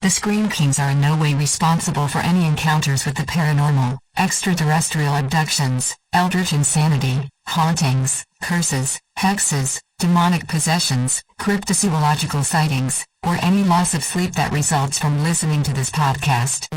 The Scream Kings are in no way responsible for any encounters with the paranormal, extraterrestrial abductions, eldritch insanity, hauntings, curses, hexes, demonic possessions, cryptozoological sightings, or any loss of sleep that results from listening to this podcast.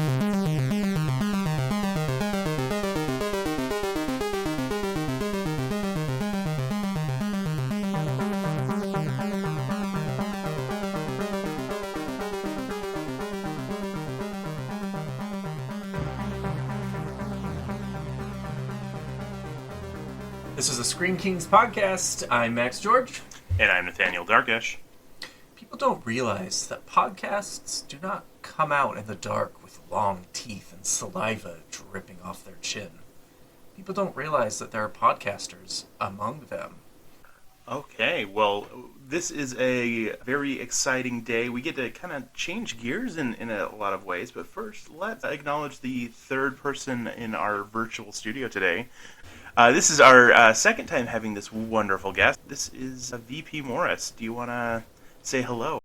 This is the Scream Kings podcast. I'm Max George. And I'm Nathaniel Darkish. People don't realize that podcasts do not come out in the dark with long teeth and saliva dripping off their chin. People don't realize that there are podcasters among them. Okay, well, this is a very exciting day. We get to kind of change gears in a lot of ways, but first, let's acknowledge the third person in our virtual studio today. This is our second time having this wonderful guest. This is VP Morris. Do you want to say hello?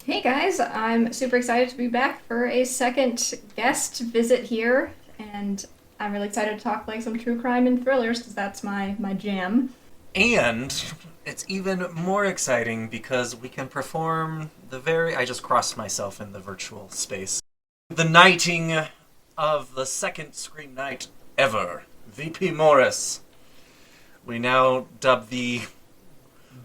Hey guys, I'm super excited to be back for a second guest visit here, and I'm really excited to talk like some true crime and thrillers because that's my jam. And it's even more exciting because we can perform I just crossed myself in the virtual space. The knighting of the second Scream night ever. VP Morris. We now dub the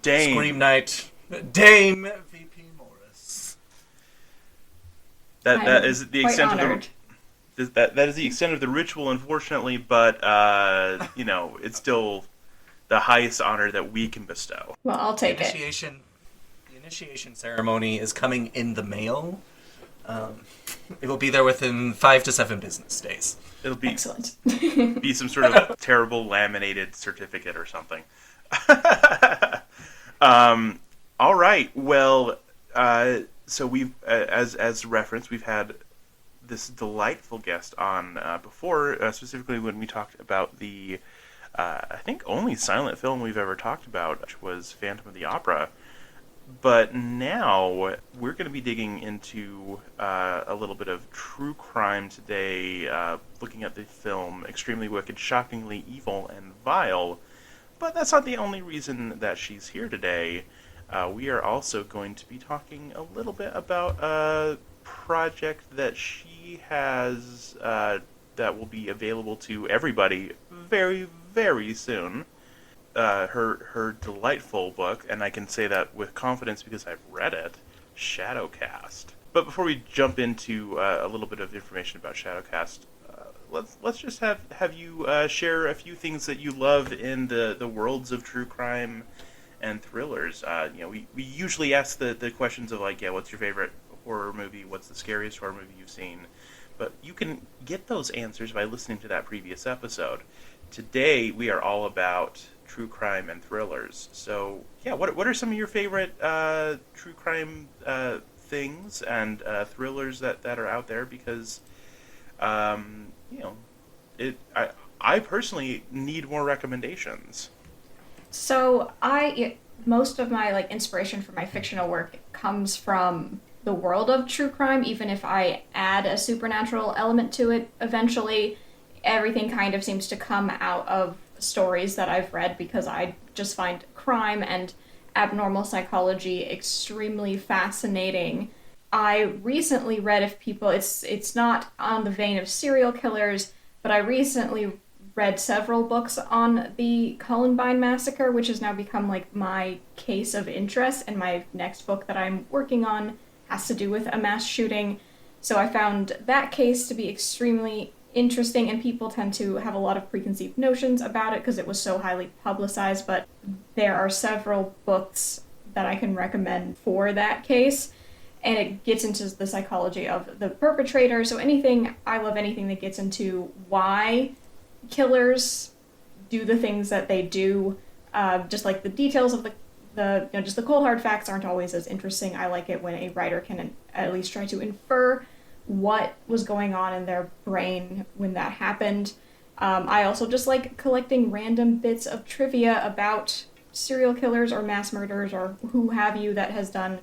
Dame. Scream Night Dame VP Morris. That is the extent honored. of that is the extent of the ritual, unfortunately, but it's still the highest honor that we can bestow. Well, I'll take it. The initiation ceremony is coming in the mail. It will be there within 5 to 7 business days. It'll be Excellent. be some sort of terrible laminated certificate or something. All right. Well, so we've, as reference, we've had this delightful guest on before, specifically when we talked about the, I think, only silent film we've ever talked about, which was Phantom of the Opera. But now we're going to be digging into a little bit of true crime today, looking at the film Extremely Wicked, Shockingly Evil, and Vile. But that's not the only reason that she's here today. We are also going to be talking a little bit about a project that she has that will be available to everybody very, very soon. Her delightful book, and I can say that with confidence because I've read it, ShadowCast. But before we jump into a little bit of information about ShadowCast, let's just have you share a few things that you love in the worlds of true crime and thrillers. We usually ask the questions of what's your favorite horror movie? What's the scariest horror movie you've seen? But you can get those answers by listening to that previous episode. Today we are all about true crime and thrillers. So, what are some of your favorite true crime things and thrillers that are out there? Because, I personally need more recommendations. So most of my inspiration for my fictional work comes from the world of true crime, even if I add a supernatural element to it eventually. Everything kind of seems to come out of stories that I've read because I just find crime and abnormal psychology extremely fascinating. I recently read it's not on the vein of serial killers, but I recently read several books on the Columbine massacre, which has now become my case of interest, and my next book that I'm working on has to do with a mass shooting. So I found that case to be extremely interesting, and people tend to have a lot of preconceived notions about it because it was so highly publicized, but there are several books that I can recommend for that case, and it gets into the psychology of the perpetrator. So I love anything that gets into why killers do the things that they do. Just like the details of just the cold hard facts aren't always as interesting. I like it when a writer can at least try to infer what was going on in their brain when that happened. I also just like collecting random bits of trivia about serial killers or mass murderers or who have you that has done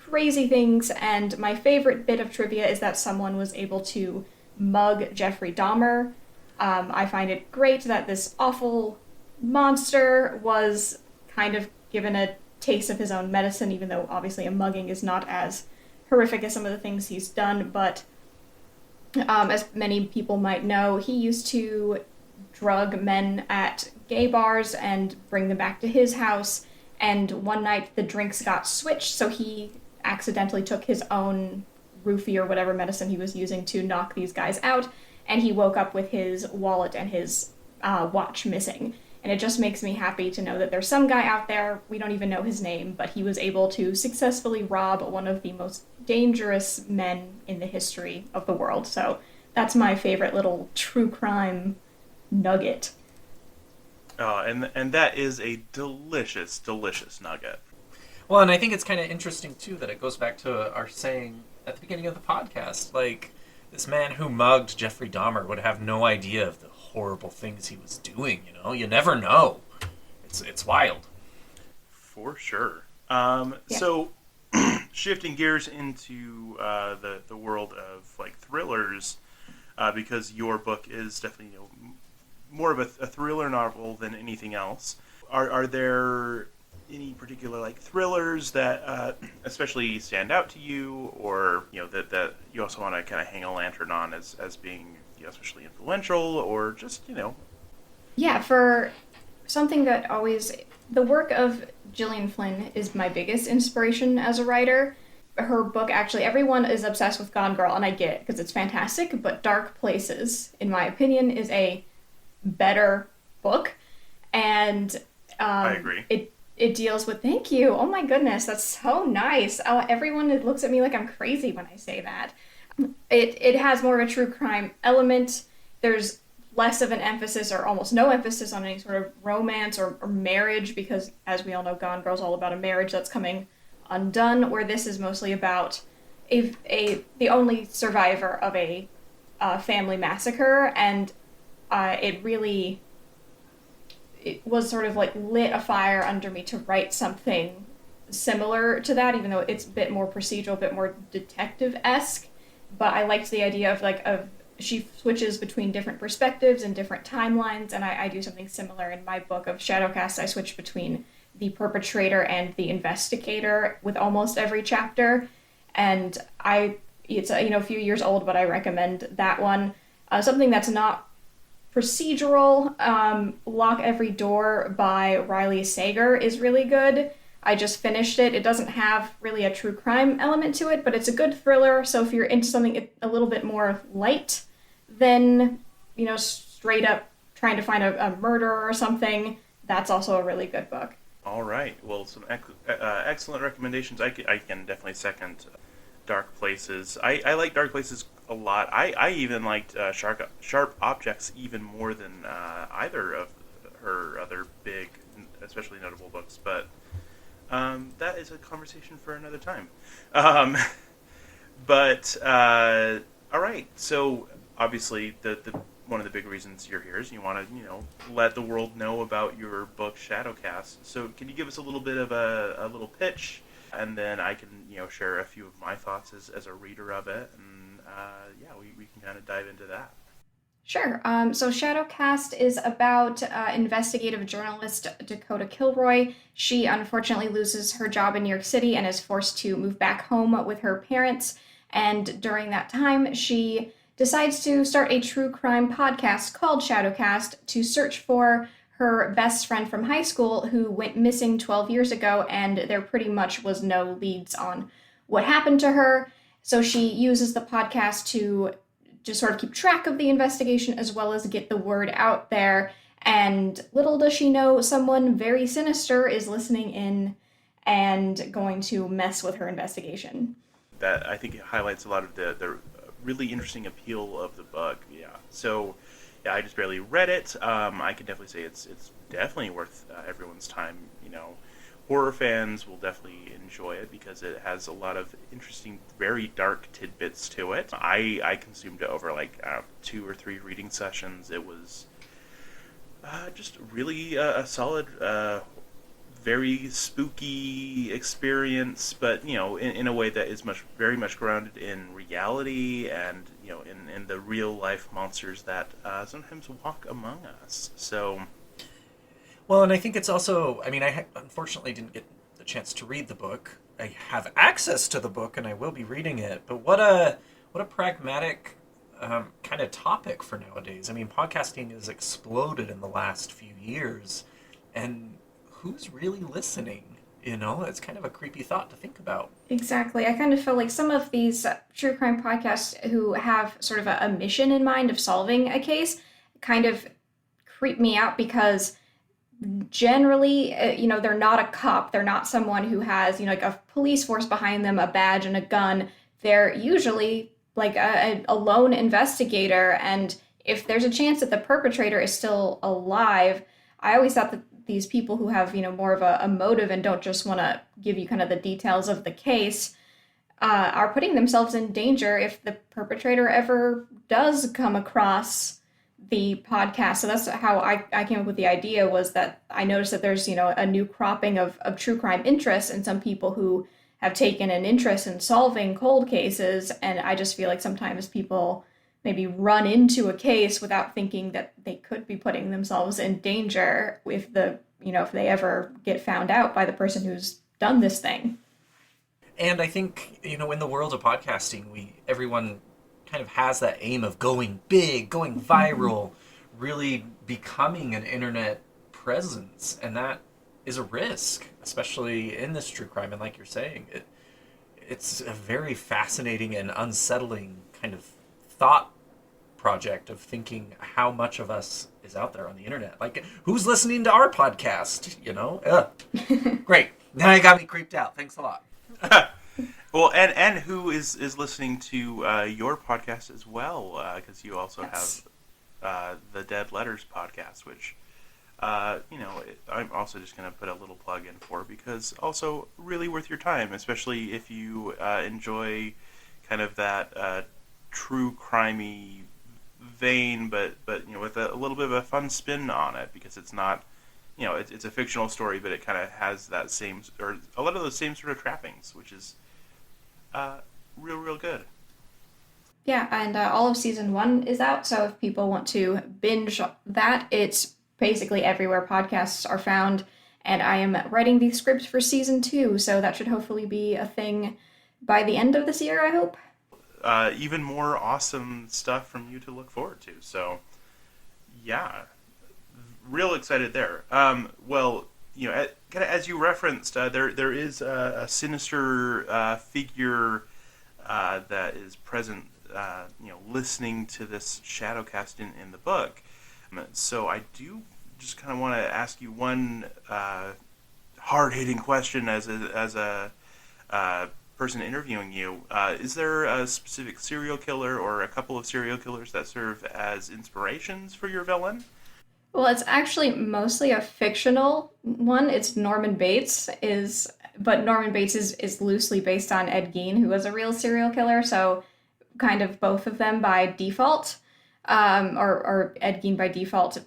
crazy things. And my favorite bit of trivia is that someone was able to mug Jeffrey Dahmer. I find it great that this awful monster was kind of given a taste of his own medicine, even though obviously a mugging is not as horrific as some of the things he's done. But as many people might know, he used to drug men at gay bars and bring them back to his house. And one night the drinks got switched, so he accidentally took his own roofie or whatever medicine he was using to knock these guys out. And he woke up with his wallet and his watch missing. And it just makes me happy to know that there's some guy out there, we don't even know his name, but he was able to successfully rob one of the most dangerous men in the history of the world. So that's my favorite little true crime nugget. And that is a delicious, delicious nugget. Well, and I think it's kind of interesting, too, that it goes back to our saying at the beginning of the podcast, like, this man who mugged Jeffrey Dahmer would have no idea of the horrible things he was doing, you know? You never know. It's wild. For sure. So, shifting gears into the world of, like, thrillers, because your book is definitely, more of a thriller novel than anything else. Are there any particular like thrillers that especially stand out to you, or that you also want to kind of hang a lantern on as being especially influential, or just Yeah, for something that always the work of Gillian Flynn is my biggest inspiration as a writer. Her book, actually, everyone is obsessed with Gone Girl, and I get it because it's fantastic, but Dark Places, in my opinion, is a better book, and I agree. It deals with, thank you, oh my goodness, that's so nice. Everyone looks at me like I'm crazy when I say that. It has more of a true crime element. There's less of an emphasis, or almost no emphasis, on any sort of romance or marriage, because as we all know, Gone Girl's all about a marriage that's coming undone, where this is mostly about the only survivor of a family massacre, and it was sort of like lit a fire under me to write something similar to that, even though it's a bit more procedural, a bit more detective-esque. But I liked the idea of she switches between different perspectives and different timelines, and I do something similar in my book of ShadowCast. I switch between the perpetrator and the investigator with almost every chapter, and it's a few years old, but I recommend that one. Something that's not procedural, Lock Every Door by Riley Sager is really good. I just finished it. It doesn't have really a true crime element to it, but it's a good thriller, so if you're into something a little bit more light than, straight up trying to find a murderer or something, that's also a really good book. All right. Well, some excellent recommendations. I can definitely second Dark Places. I like Dark Places a lot. I even liked Sharp Objects even more than either of her other big, especially notable books. But that is a conversation for another time. All right. So obviously, the one of the big reasons you're here is you want to let the world know about your book ShadowCast. So can you give us a little bit of a little pitch, and then I can share a few of my thoughts as a reader of it, and we can kind of dive into that. Sure. So ShadowCast is about investigative journalist Dakota Kilroy. She unfortunately loses her job in New York City and is forced to move back home with her parents. And during that time, she decides to start a true crime podcast called ShadowCast to search for her best friend from high school who went missing 12 years ago, and there pretty much was no leads on what happened to her. So she uses the podcast to just sort of keep track of the investigation as well as get the word out there. And little does she know, someone very sinister is listening in and going to mess with her investigation. That, I think, it highlights a lot of the really interesting appeal of the book. Yeah. So, I just barely read it. I can definitely say it's definitely worth everyone's time. Horror fans will definitely enjoy it because it has a lot of interesting, very dark tidbits to it. I consumed it over 2 or 3 reading sessions. It was just really a solid, very spooky experience, but in a way that is very much grounded in reality and in the real life monsters that sometimes walk among us. So, Well, and I think it's also, I mean, unfortunately didn't get the chance to read the book. I have access to the book and I will be reading it, but what a pragmatic kind of topic for nowadays. I mean, podcasting has exploded in the last few years, and who's really listening? It's kind of a creepy thought to think about. Exactly. I kind of feel like some of these true crime podcasts who have sort of a mission in mind of solving a case kind of creep me out because generally, they're not a cop. They're not someone who has, like a police force behind them, a badge and a gun. They're usually like a lone investigator. And if there's a chance that the perpetrator is still alive, I always thought that these people who have, more of a motive and don't just want to give you kind of the details of the case are putting themselves in danger if the perpetrator ever does come across the podcast. So that's how I came up with the idea, was that I noticed that there's, a new cropping of true crime interests and some people who have taken an interest in solving cold cases. And I just feel like sometimes people maybe run into a case without thinking that they could be putting themselves in danger if if they ever get found out by the person who's done this thing. And I think, in the world of podcasting, everyone kind of has that aim of going big, going viral, really becoming an internet presence. And that is a risk, especially in this true crime. And like you're saying, it's a very fascinating and unsettling kind of thought project of thinking how much of us is out there on the internet. Like, who's listening to our podcast? Great. Now you got me creeped out. Thanks a lot. Well, and who is listening to your podcast as well? Because you also have the Dead Letters podcast, which I'm also just going to put a little plug in for, because also really worth your time, especially if you enjoy kind of that true crimey vein, but with a little bit of a fun spin on it, because it's not, it's a fictional story, but it kind of has that same, or a lot of those same sort of trappings, which is real good. Yeah, and all of season 1 is out, so if people want to binge that, it's basically everywhere podcasts are found, and I am writing the script for season 2, so that should hopefully be a thing by the end of this year, I hope. Even more awesome stuff from you to look forward to. So, yeah, real excited there. Well, kind of as you referenced, there is a sinister figure that is present, listening to this ShadowCast in the book. So I do just kind of want to ask you one hard-hitting question as a person interviewing you. Is there a specific serial killer or a couple of serial killers that serve as inspirations for your villain? Well, it's actually mostly a fictional one. It's Norman Bates, but Norman Bates is loosely based on Ed Gein, who was a real serial killer, so kind of both of them by default, or Ed Gein by default,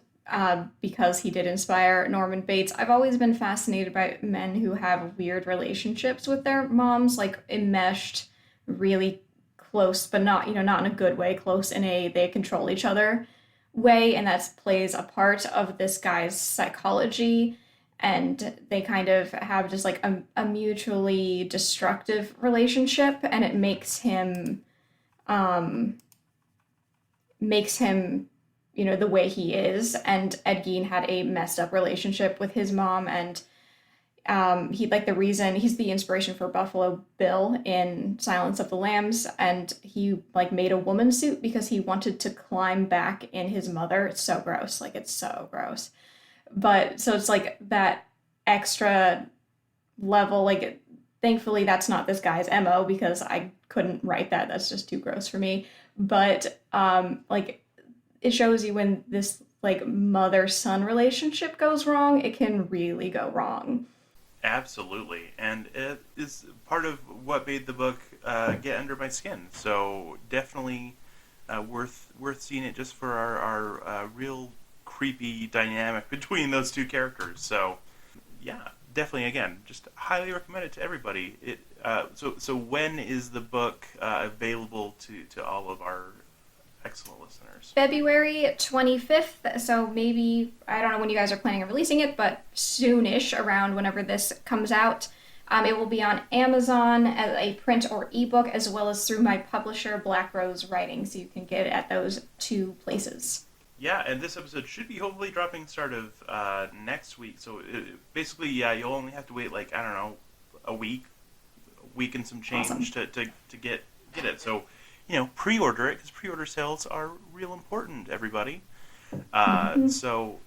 because he did inspire Norman Bates. I've always been fascinated by men who have weird relationships with their moms, like enmeshed, really close, but not in a good way, close in a they control each other way, and that plays a part of this guy's psychology, and they kind of have just like a mutually destructive relationship, and it makes him the way he is. And Ed Gein had a messed up relationship with his mom, and he's the inspiration for Buffalo Bill in Silence of the Lambs, and he made a woman suit because he wanted to climb back in his mother. It's so gross. It's so gross. But so it's like that extra level, thankfully that's not this guy's MO, because I couldn't write that. That's just too gross for me. But it shows you when this mother-son relationship goes wrong, it can really go wrong. Absolutely, and it is part of what made the book get under my skin. So definitely worth seeing it just for our real creepy dynamic between those two characters. So yeah, definitely, again, just highly recommend it to everybody. So when is the book available to all of our excellent listeners? February 25th, so maybe, I don't know when you guys are planning on releasing it, but soonish, around whenever this comes out. It will be on Amazon as a print or ebook, as well as through my publisher, Black Rose Writing, so you can get it at those two places. Yeah, and this episode should be hopefully dropping start of next week. So basically, yeah, you'll only have to wait, like, I don't know, a week and some change Awesome. to get it. So, pre-order it, because pre-order sales are real important, everybody. So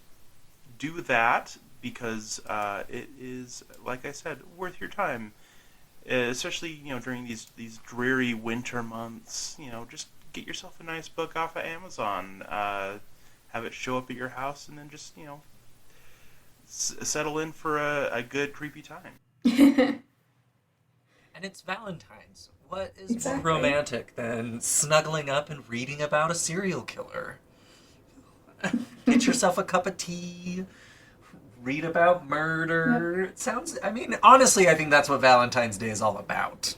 do that, because it is, like I said, worth your time. Especially, during these dreary winter months. Just get yourself a nice book off of Amazon. Have it show up at your house, and then just, settle in for a good, creepy time. And it's Valentine's. What is Exactly. more romantic than snuggling up and reading about a serial killer? Get yourself a cup of tea, read about murder. Yep. It sounds, honestly, I think that's what Valentine's Day is all about.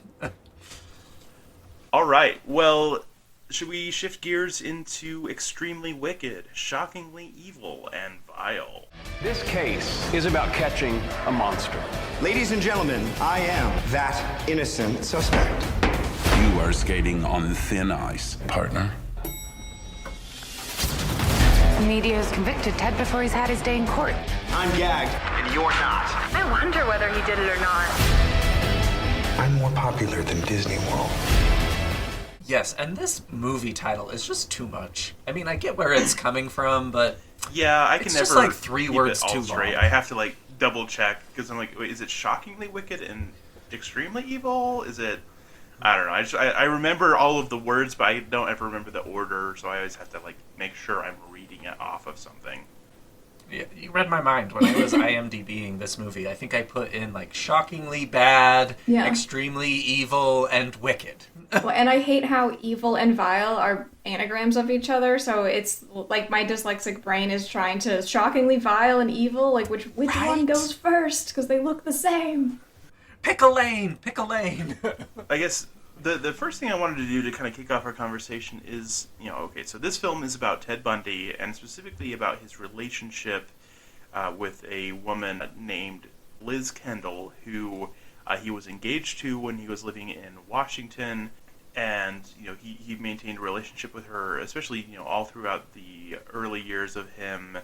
All right, well, should we shift gears into extremely wicked, shockingly evil, and vile? This case is about catching a monster. Ladies and gentlemen, I am that innocent suspect. You are skating on thin ice, partner. The media has convicted Ted before he's had his day in court. I'm gagged, and you're not. I wonder whether he did it or not. I'm more popular than Disney World. Yes, and this movie title is just too much. I get where it's coming from, but Yeah, I can it's never just like three keep words it all too straight. long. I have to double check, because I'm like, wait, is it shockingly wicked and extremely evil? Is it? I don't know. I remember all of the words, but I don't ever remember the order, so I always have to make sure I'm reading it off of something. Yeah, you read my mind when I was IMDbing this movie. I think I put in shockingly bad, Yeah. extremely evil, and wicked. Well, and I hate how evil and vile are anagrams of each other, so it's like my dyslexic brain is trying to shockingly vile and evil, which one Right. goes first, because they look the same. Pick a lane, pick a lane. I guess the first thing I wanted to do to kind of kick off our conversation is, okay, so this film is about Ted Bundy, and specifically about his relationship with a woman named Liz Kendall, who he was engaged to when he was living in Washington, and he maintained a relationship with her, especially all throughout the early years of him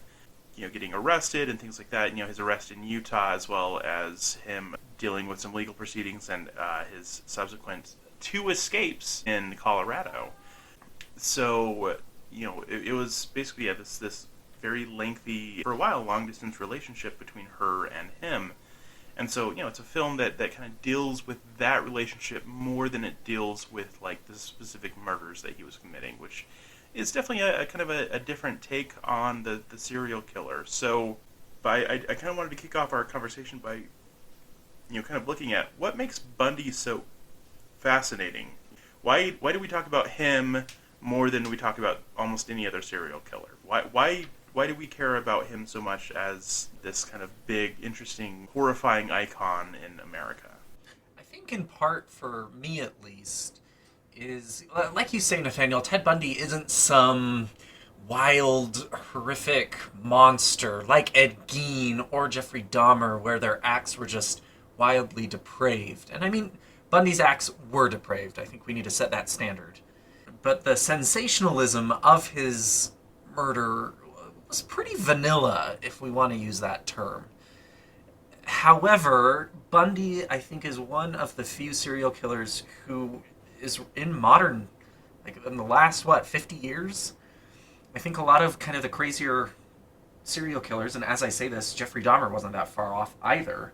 getting arrested and things like that. His arrest in Utah, as well as him dealing with some legal proceedings and his subsequent 2 escapes in Colorado. So, it was basically this very lengthy, for a while, long-distance relationship between her and him. And so, it's a film that kind of deals with that relationship more than it deals with, the specific murders that he was committing, which is definitely a kind of a different take on the serial killer. So, I kind of wanted to kick off our conversation by, kind of looking at what makes Bundy so fascinating. Why do we talk about him more than we talk about almost any other serial killer? Why do we care about him so much as this kind of big, interesting, horrifying icon in America? I think in part, for me at least, is, like you say, Nathaniel, Ted Bundy isn't some wild, horrific monster like Ed Gein or Jeffrey Dahmer, where their acts were just wildly depraved. And Bundy's acts were depraved. I think we need to set that standard. But the sensationalism of his murder was pretty vanilla, if we want to use that term. However, Bundy, I think, is one of the few serial killers who is in modern, in the last, 50 years? I think a lot of kind of the crazier serial killers, and as I say this, Jeffrey Dahmer wasn't that far off either.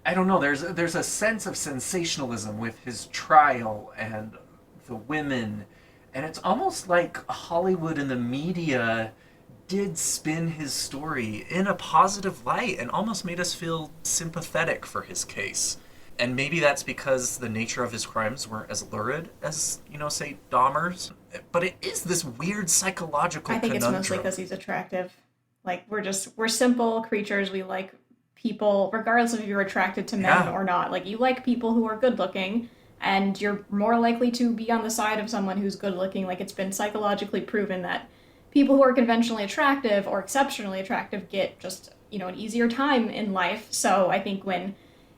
I don't know, there's a sense of sensationalism with his trial and the women, and it's almost like Hollywood and the media did spin his story in a positive light and almost made us feel sympathetic for his case. And maybe that's because the nature of his crimes weren't as lurid as, say, Dahmer's. But it is this weird psychological I think conundrum. it's mostly because he's attractive. We're simple creatures. We like people, regardless of if you're attracted to men or not. Like, you like people who are good looking, and you're more likely to be on the side of someone who's good looking. Like, it's been psychologically proven that people who are conventionally attractive or exceptionally attractive get just, an easier time in life. So I think when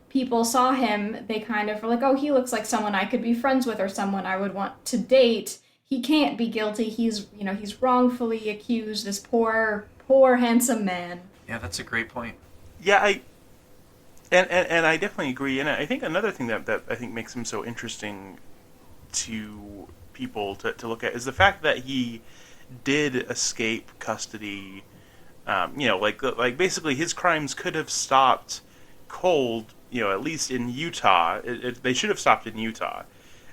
people saw him, they kind of were like, oh, he looks like someone I could be friends with or someone I would want to date. He can't be guilty. He's wrongfully accused, this poor, handsome man. Yeah, that's a great point. Yeah, and I definitely agree. And I think another thing that I think makes him so interesting to people to look at is the fact that he did escape custody. Like basically his crimes could have stopped cold, at least in Utah. They should have stopped in Utah.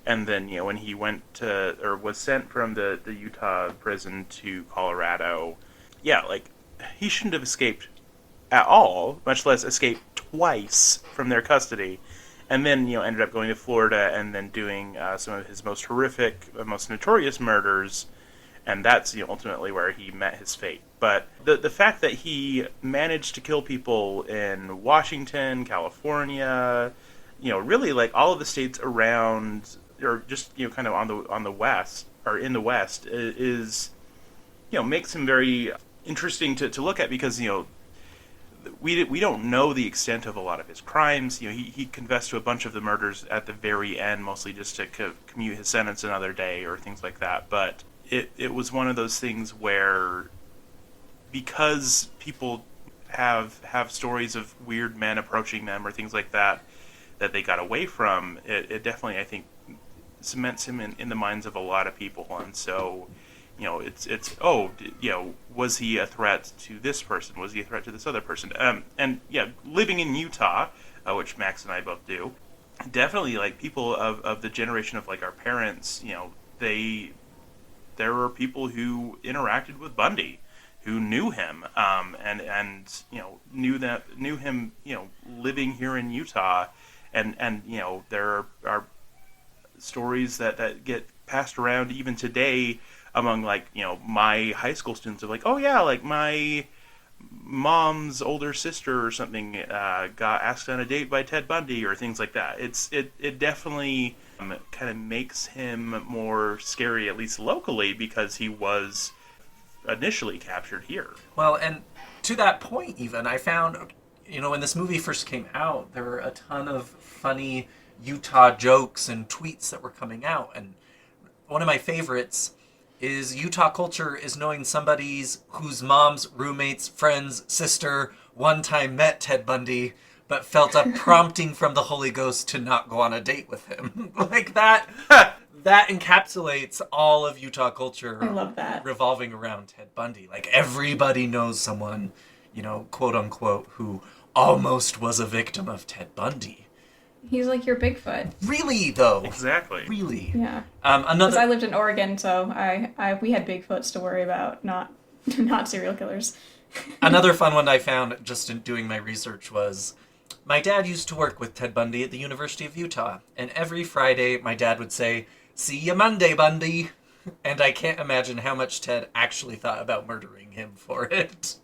And then, when he went to, or was sent from the Utah prison to Colorado, he shouldn't have escaped at all, much less escape twice from their custody. And then, ended up going to Florida and then doing some of his most horrific, most notorious murders. And that's, ultimately where he met his fate. But the fact that he managed to kill people in Washington, California, really like all of the states around, or just, kind of on the west, or in the West, is, makes him very interesting to look at because, we don't know the extent of a lot of his crimes. He confessed to a bunch of the murders at the very end, mostly just to commute his sentence another day or things like that. But it was one of those things where, because people have stories of weird men approaching them or things like that they got away from, it definitely, I think, cements him in the minds of a lot of people. And so, was he a threat to this person? Was he a threat to this other person? Living in Utah, which Max and I both do, definitely, like, people of the generation of, like, our parents, there were people who interacted with Bundy, who knew him, and knew him, living here in Utah, and there are stories that get passed around even today among, like, my high school students of, like, oh yeah, like, my mom's older sister or something got asked on a date by Ted Bundy or things like that. It definitely kind of makes him more scary, at least locally, because he was initially captured here. Well, and to that point, even, I found, when this movie first came out, there were a ton of funny Utah jokes and tweets that were coming out, and one of my favorites is Utah culture is knowing somebody's whose mom's roommate's friend's sister one time met Ted Bundy, but felt a prompting from the Holy Ghost to not go on a date with him. Like that encapsulates all of Utah culture. I love that. Revolving around Ted Bundy. Like, everybody knows someone, quote unquote, who almost was a victim of Ted Bundy. He's like your Bigfoot. Really, though? Exactly. Really? Yeah. Because I lived in Oregon, so we had Bigfoots to worry about, not serial killers. Another fun one I found just in doing my research was, my dad used to work with Ted Bundy at the University of Utah, and every Friday my dad would say, "See ya Monday, Bundy." And I can't imagine how much Ted actually thought about murdering him for it.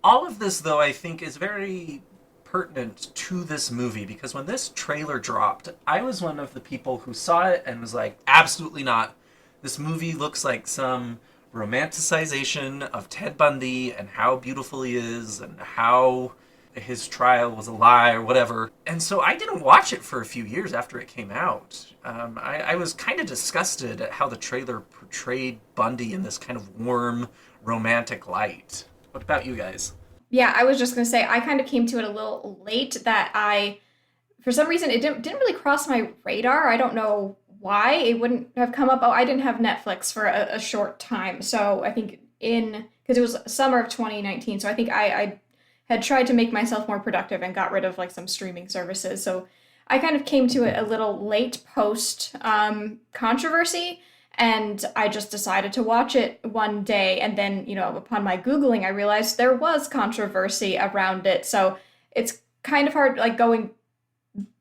All of this, though, I think is very pertinent to this movie, because when this trailer dropped, I was one of the people who saw it and was like, absolutely not. This movie looks like some romanticization of Ted Bundy and how beautiful he is and how his trial was a lie or whatever. And so I didn't watch it for a few years after it came out. I was kind of disgusted at how the trailer portrayed Bundy in this kind of warm, romantic light. What about you guys? Yeah, I was just going to say, I kind of came to it a little late, that for some reason, it didn't really cross my radar. I don't know why it wouldn't have come up. Oh, I didn't have Netflix for a short time. So I think because it was summer of 2019, so I think I had tried to make myself more productive and got rid of, like, some streaming services. So I kind of came to it a little late post controversy. And I just decided to watch it one day. And then, upon my Googling, I realized there was controversy around it. So it's kind of hard, like, going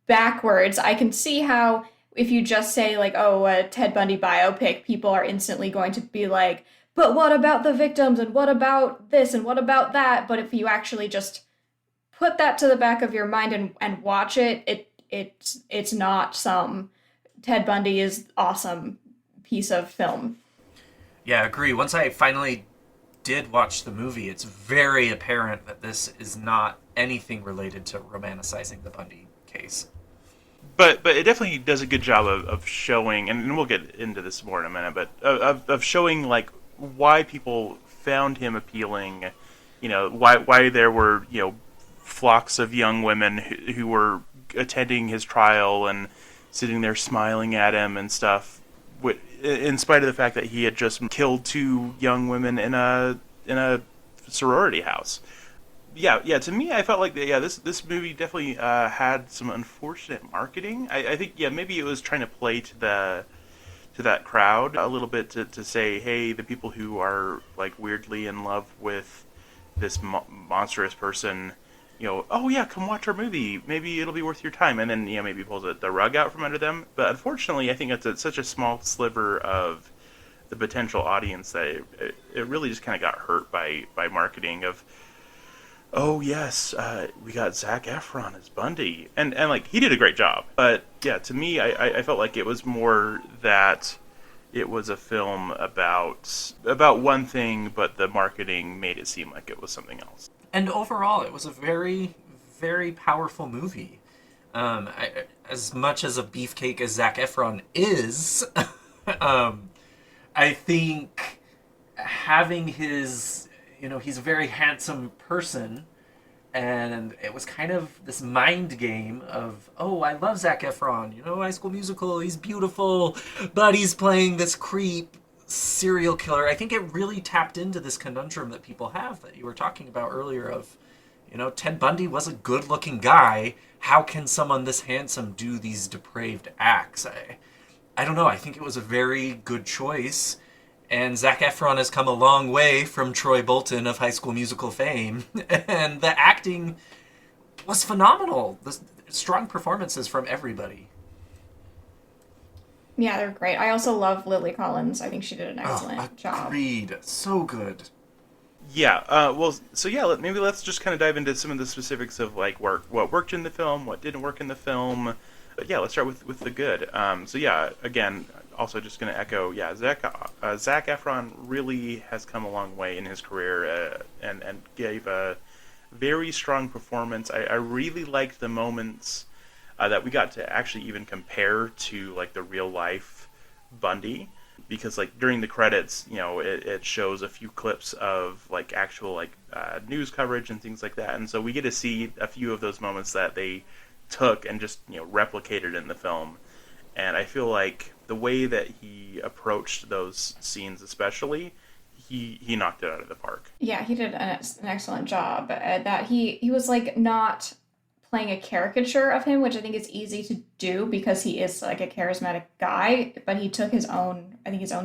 backwards. I can see how if you just say, like, oh, a Ted Bundy biopic, people are instantly going to be like, but what about the victims? And what about this? And what about that? But if you actually just put that to the back of your mind and watch it, it's not some Ted Bundy is awesome piece of film. Yeah, I agree. Once I finally did watch the movie, it's very apparent that this is not anything related to romanticizing the Bundy case. But it definitely does a good job of showing, and we'll get into this more in a minute, but of showing like why people found him appealing, why there were flocks of young women who were attending his trial and sitting there smiling at him and stuff, in spite of the fact that he had just killed 2 young women in a sorority house. Yeah. To me, I felt like this movie definitely had some unfortunate marketing. I think maybe it was trying to play to that crowd a little bit to say, hey, the people who are like weirdly in love with this monstrous person, oh yeah, come watch our movie. Maybe it'll be worth your time. And then maybe pulls the rug out from under them. But unfortunately, I think it's such a small sliver of the potential audience that it really just kind of got hurt by marketing of, oh yes, we got Zac Efron as Bundy, and like he did a great job. But yeah, to me, I felt like it was more that it was a film about one thing, but the marketing made it seem like it was something else. And overall, it was a very, very powerful movie. As much as a beefcake as Zac Efron is, I think having his, he's a very handsome person, and it was kind of this mind game of, oh, I love Zac Efron, High School Musical, he's beautiful, but he's playing this creep serial killer. I think it really tapped into this conundrum that people have that you were talking about earlier of, Ted Bundy was a good-looking guy. How can someone this handsome do these depraved acts? I don't know. I think it was a very good choice. And Zac Efron has come a long way from Troy Bolton of High School Musical fame. And the acting was phenomenal. The strong performances from everybody. Yeah, they're great. I also love Lily Collins. I think she did an excellent job. Agreed. So good. Yeah. Maybe let's just kind of dive into some of the specifics of like what worked in the film, what didn't work in the film. But yeah, let's start with the good. Again, also just going to echo, Zac Efron really has come a long way in his career and gave a very strong performance. I really liked the moments that we got to actually even compare to like the real life Bundy, because like during the credits, it shows a few clips of like actual like news coverage and things like that, and so we get to see a few of those moments that they took and just replicated in the film. And I feel like the way that he approached those scenes, especially, he knocked it out of the park. Yeah, he did an excellent job. That he was like not playing a caricature of him, which I think is easy to do because he is like a charismatic guy, but he took his own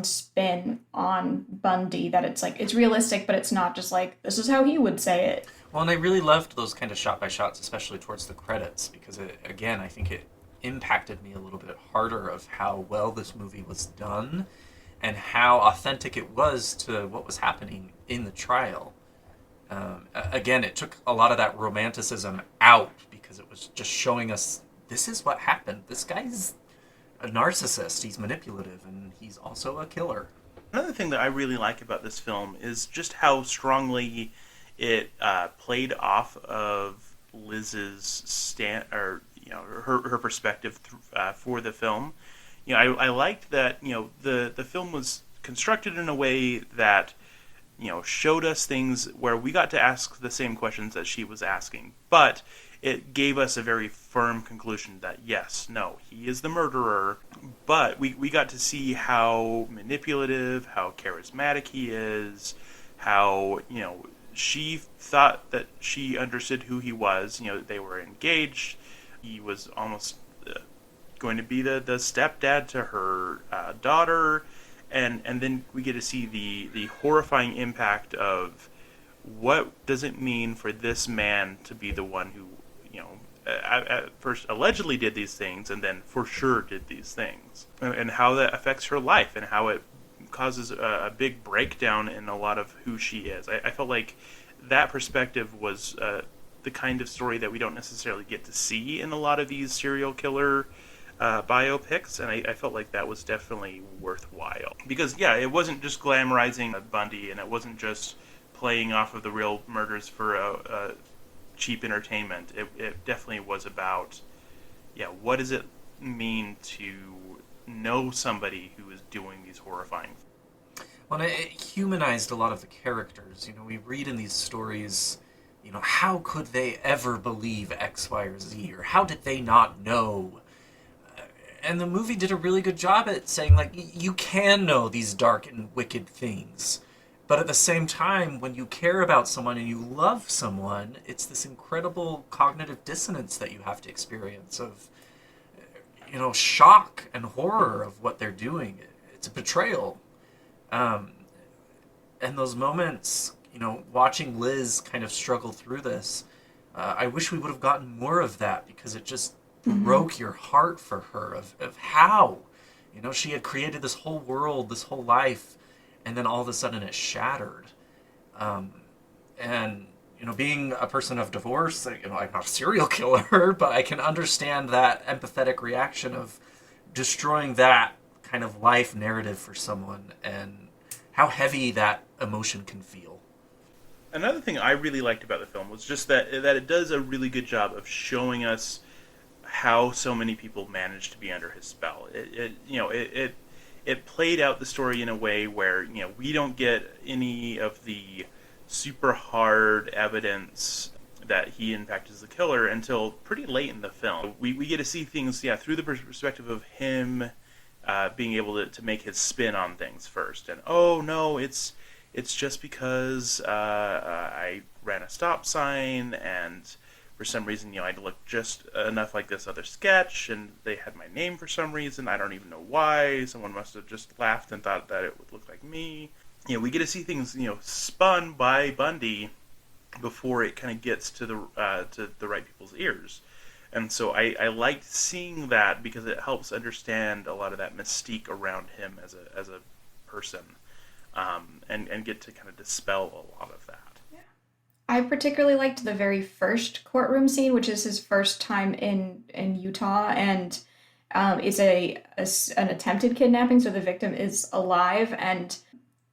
spin on Bundy, that it's like it's realistic, but it's not just like this is how he would say it. Well, and I really loved those kind of shot by shots, especially towards the credits, because I think it impacted me a little bit harder of how well this movie was done and how authentic it was to what was happening in the trial. Again, it took a lot of that romanticism out because it was just showing us this is what happened. This guy's a narcissist. He's manipulative, and he's also a killer. Another thing that I really like about this film is just how strongly it played off of Liz's her perspective for the film. I liked that the film was constructed in a way that showed us things where we got to ask the same questions that she was asking, but it gave us a very firm conclusion that yes, no, he is the murderer. But we got to see how manipulative, how charismatic he is, how she thought that she understood who he was. They were engaged. He was almost going to be the stepdad to her daughter. And then we get to see the horrifying impact of what does it mean for this man to be the one who, at first allegedly did these things and then for sure did these things. And how that affects her life and how it causes a big breakdown in a lot of who she is. I felt like that perspective was the kind of story that we don't necessarily get to see in a lot of these serial killer biopics, and I felt like that was definitely worthwhile. Because, yeah, it wasn't just glamorizing Bundy, and it wasn't just playing off of the real murders for a cheap entertainment. It definitely was about, what does it mean to know somebody who is doing these horrifying things? Well, it humanized a lot of the characters. We read in these stories, how could they ever believe X, Y, or Z, or how did they not know? And the movie did a really good job at saying, like, you can know these dark and wicked things. But at the same time, when you care about someone and you love someone, it's this incredible cognitive dissonance that you have to experience of, shock and horror of what they're doing. It's a betrayal. And those moments, watching Liz kind of struggle through this, I wish we would have gotten more of that, because it just broke your heart for her of how, she had created this whole world, this whole life, and then all of a sudden it shattered. And, being a person of divorce, I'm not a serial killer, but I can understand that empathetic reaction of destroying that kind of life narrative for someone and how heavy that emotion can feel. Another thing I really liked about the film was just that it does a really good job of showing us how so many people managed to be under his spell. It played out the story in a way where we don't get any of the super hard evidence that he in fact is the killer until pretty late in the film. We get to see things through the perspective of him being able to make his spin on things first. And oh no, it's just because I ran a stop sign, and for some reason, I looked just enough like this other sketch, and they had my name for some reason. I don't even know why. Someone must have just laughed and thought that it would look like me. We get to see things, spun by Bundy before it kind of gets to the right people's ears. And so I liked seeing that, because it helps understand a lot of that mystique around him as a person, and get to kind of dispel a lot of that. I particularly liked the very first courtroom scene, which is his first time in Utah, and it's an attempted kidnapping, so the victim is alive, and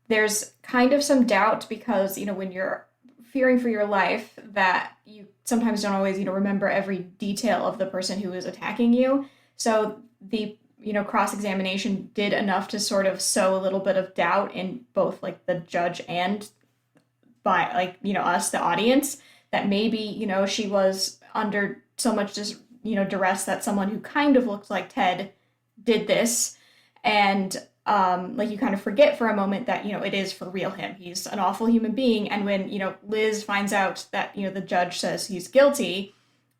there's kind of some doubt because, when you're fearing for your life, that you sometimes don't always, remember every detail of the person who is attacking you. So the, cross-examination did enough to sort of sow a little bit of doubt in both, like, the judge and by, like, us, the audience, that maybe, she was under so much just, duress that someone who kind of looked like Ted did this. And, you kind of forget for a moment that, it is for real him. He's an awful human being. And when, Liz finds out that, the judge says he's guilty,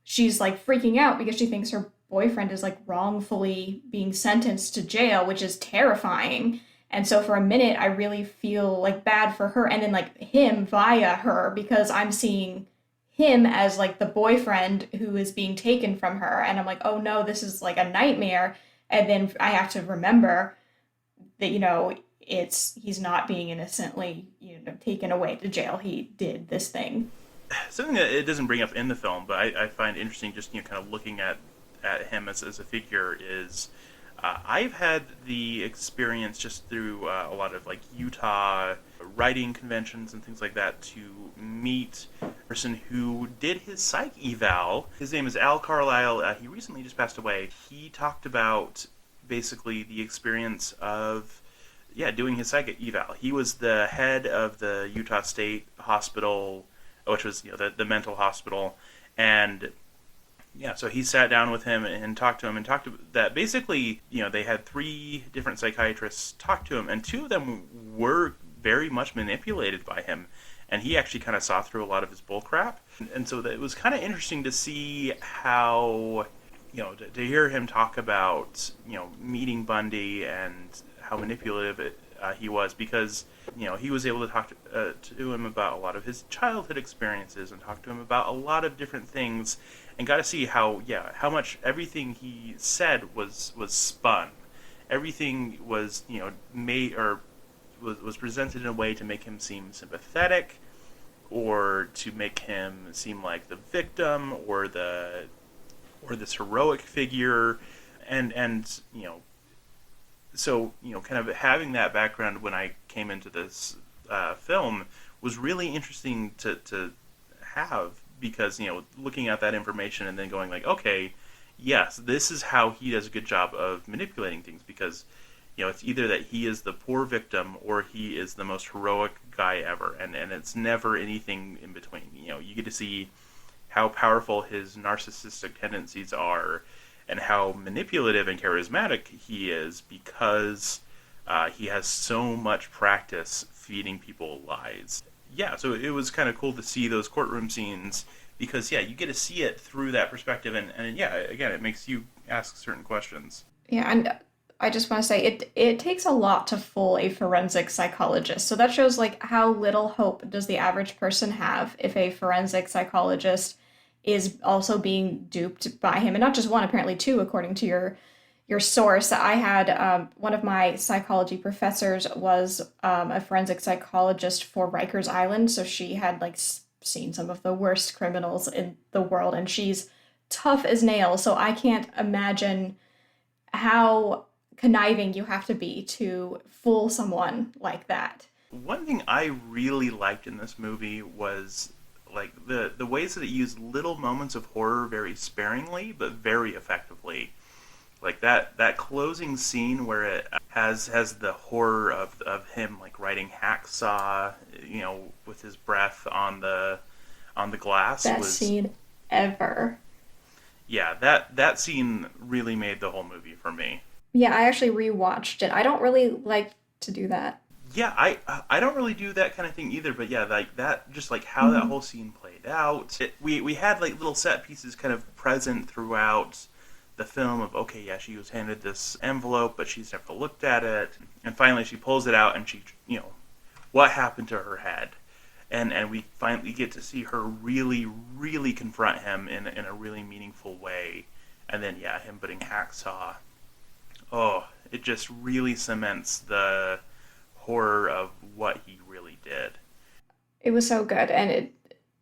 she's, like, freaking out because she thinks her boyfriend is, like, wrongfully being sentenced to jail, which is terrifying. And so for a minute, I really feel, like, bad for her, and then, like, him via her, because I'm seeing him as, like, the boyfriend who is being taken from her. And I'm like, oh no, this is, like, a nightmare. And then I have to remember that, he's not being innocently, taken away to jail. He did this thing. Something that it doesn't bring up in the film, but I find interesting just, kind of looking at him as a figure is, I've had the experience just through a lot of, like, Utah writing conventions and things like that to meet a person who did his psych eval. His name is Al Carlisle. He recently just passed away. He talked about basically the experience of doing his psych eval. He was the head of the Utah State Hospital, which was the mental hospital, and so he sat down with him and talked to him, and talked to that basically, they had 3 different psychiatrists talk to him, and 2 of them were very much manipulated by him, and he actually kind of saw through a lot of his bullcrap. And so it was kind of interesting to see how, to hear him talk about, meeting Bundy and how manipulative he was, because, he was able to talk to him about a lot of his childhood experiences and talk to him about a lot of different things, and got to see how much everything he said was spun. Everything was, made or was presented in a way to make him seem sympathetic, or to make him seem like the victim or this heroic figure, and so kind of having that background when I came into this film was really interesting to have, because looking at that information and then going like, okay, yes, this is how he does a good job of manipulating things, because it's either that he is the poor victim or he is the most heroic guy ever, and it's never anything in between. You get to see how powerful his narcissistic tendencies are and how manipulative and charismatic he is, because he has so much practice feeding people lies. Yeah, so it was kind of cool to see those courtroom scenes, because you get to see it through that perspective, and again, it makes you ask certain questions. Yeah, and I just want to say it takes a lot to fool a forensic psychologist. So that shows like how little hope does the average person have if a forensic psychologist is also being duped by him, and not just one, apparently two, according to your source. I had one of my psychology professors was a forensic psychologist for Rikers Island, so she had like seen some of the worst criminals in the world, and she's tough as nails. So I can't imagine how conniving you have to be to fool someone like that. One thing I really liked in this movie was like the ways that it used little moments of horror very sparingly but very effectively. Like that closing scene where it has the horror of him like writing hacksaw, with his breath on the glass. Best scene ever. Yeah, that scene really made the whole movie for me. Yeah, I actually rewatched it. I don't really like to do that. Yeah, I don't really do that kind of thing either, but yeah, like that, just like how that whole scene played out. We had like little set pieces kind of present throughout the film of, okay, yeah, she was handed this envelope, but she's never looked at it, and finally she pulls it out, and she, what happened to her head? And we finally get to see her really, really confront him in a really meaningful way, and then him putting hacksaw. Oh, it just really cements the horror of what he really did. It was so good, and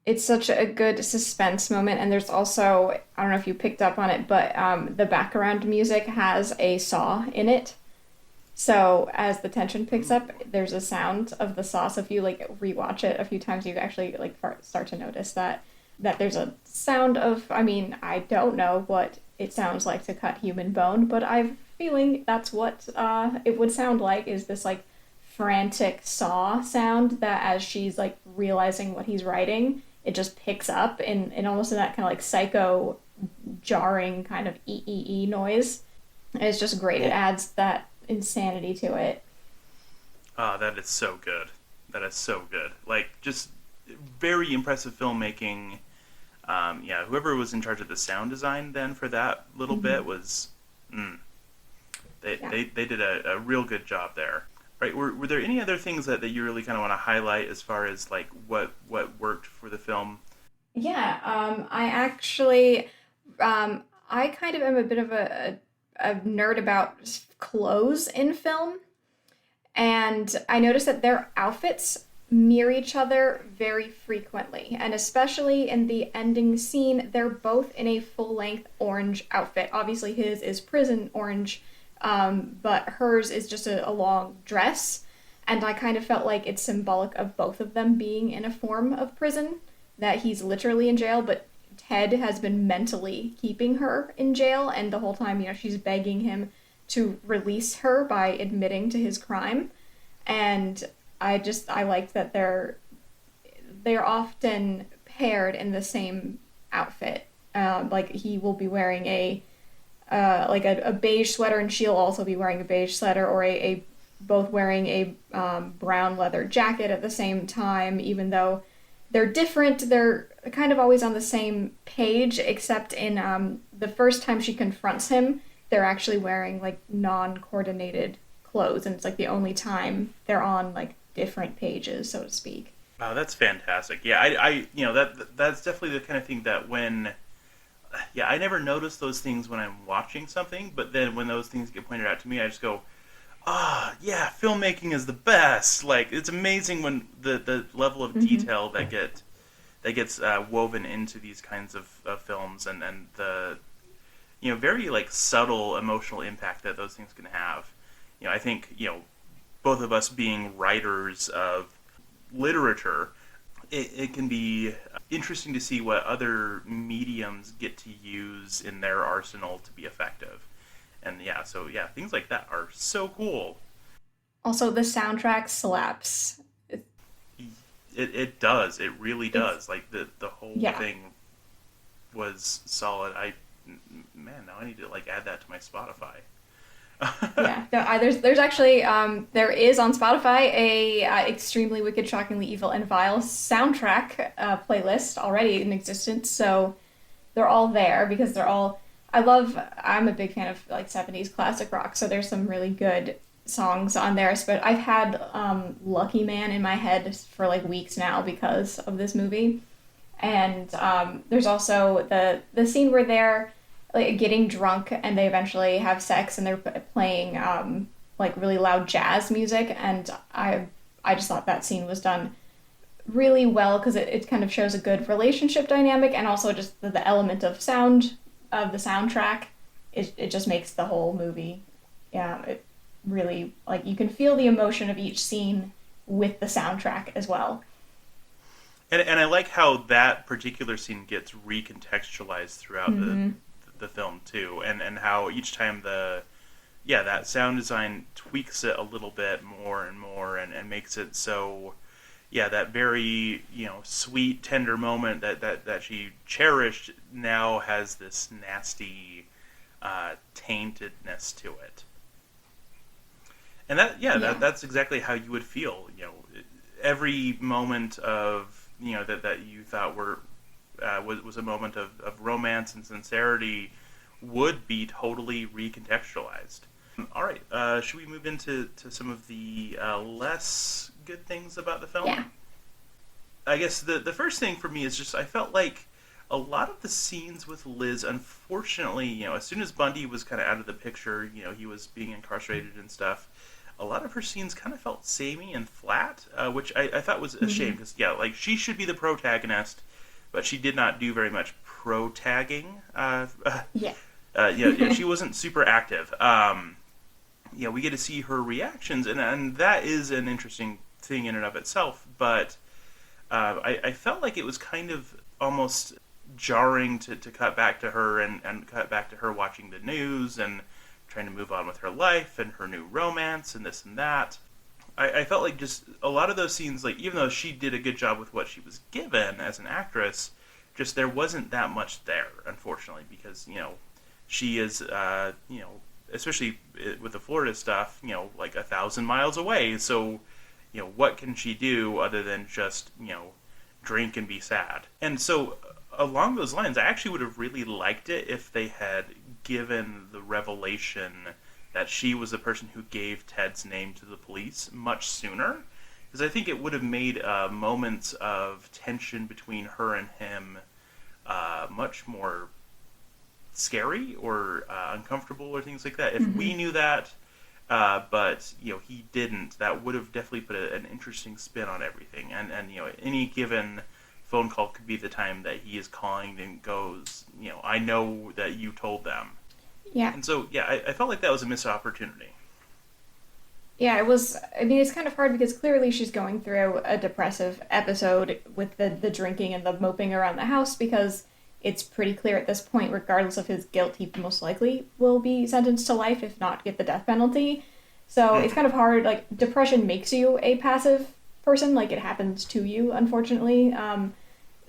it's such a good suspense moment. And there's also, I don't know if you picked up on it, but the background music has a saw in it. So as the tension picks up, there's a sound of the saw. So if you like rewatch it a few times, you actually like start to notice that there's a sound of, I don't know what it sounds like to cut human bone, but I'm feeling that's what it would sound like, is this like frantic saw sound that as she's like realizing what he's writing, it just picks up in almost in that kind of like psycho jarring kind of ee noise. And it's just great. It adds that insanity to it. That is so good. That is so good. Like, just very impressive filmmaking. Whoever was in charge of the sound design then for that little bit was they did a real good job there. Right? Were there any other things that you really kind of want to highlight as far as like what worked for the film? Yeah, I actually I kind of am a bit of a nerd about clothes in film, and I noticed that their outfits mirror each other very frequently, and especially in the ending scene, they're both in a full-length orange outfit. Obviously his is prison orange, but hers is just a long dress, and I kind of felt like it's symbolic of both of them being in a form of prison, that he's literally in jail, but Ted has been mentally keeping her in jail, and the whole time, she's begging him to release her by admitting to his crime. And I like that they're often paired in the same outfit. Like he will be wearing a beige sweater, and she'll also be wearing a beige sweater, or both wearing a brown leather jacket at the same time, even though they're different. They're kind of always on the same page, except in the first time she confronts him, they're actually wearing like non-coordinated clothes, and it's like the only time they're on like different pages, so to speak. Wow, that's fantastic. Yeah, I that's definitely the kind of thing that I never notice those things when I'm watching something, but then when those things get pointed out to me, I just go, Yeah, filmmaking is the best. Like, it's amazing when the level of detail that gets woven into these kinds of films, and the very like subtle emotional impact that those things can have. I think both of us being writers of literature, it can be interesting to see what other mediums get to use in their arsenal to be effective. And things like that are so cool. Also, the soundtrack slaps. It does. It really does. Like the whole Yeah. thing was solid. Now I need to like add that to my Spotify. Yeah, no, there's actually there is on Spotify a extremely wicked, shockingly evil, and vile soundtrack playlist already in existence. So they're all there because they're all. I'm a big fan of like 70s classic rock, so there's some really good songs on there. But I've had Lucky Man in my head for like weeks now because of this movie. And there's also the scene where they're like getting drunk and they eventually have sex and they're playing like really loud jazz music, and I just thought that scene was done really well because it kind of shows a good relationship dynamic, and also just the element of sound of the soundtrack. It just makes the whole movie, it really, like, you can feel the emotion of each scene with the soundtrack as well. And I like how that particular scene gets recontextualized throughout the film too, and how each time that sound design tweaks it a little bit more and more, and makes it so that very sweet, tender moment that she cherished now has this nasty taintedness to it. And that's exactly how you would feel. Every moment of that you thought was a moment of romance and sincerity would be totally recontextualized. All right, should we move into some of the less good things about the film? Yeah. I guess the first thing for me is just I felt like a lot of the scenes with Liz, unfortunately, as soon as Bundy was kind of out of the picture, he was being incarcerated and stuff, a lot of her scenes kind of felt samey and flat, which I thought was a shame, because, like, she should be the protagonist, but she did not do very much pro-tagging. She wasn't super active. We get to see her reactions, and that is an interesting thing in and of itself, but I felt like it was kind of almost jarring to cut back to her and cut back to her watching the news and trying to move on with her life and her new romance and this and that. I felt like just a lot of those scenes, like, even though she did a good job with what she was given as an actress, just there wasn't that much there, unfortunately, because, she is, especially with the Florida stuff, like 1,000 miles away, so, what can she do other than just, drink and be sad? And so, along those lines, I actually would have really liked it if they had given the revelation that she was the person who gave Ted's name to the police much sooner, because I think it would have made moments of tension between her and him much more scary or uncomfortable or things like that. If we knew that, but he didn't, that would have definitely put an interesting spin on everything. And any given phone call could be the time that he is calling and goes, I know that you told them. Yeah. And so, I felt like that was a missed opportunity. Yeah, it was. I mean, it's kind of hard because clearly she's going through a depressive episode with the drinking and the moping around the house, because it's pretty clear at this point, regardless of his guilt, he most likely will be sentenced to life, if not get the death penalty. So it's kind of hard. Like, depression makes you a passive person. Like, it happens to you, unfortunately.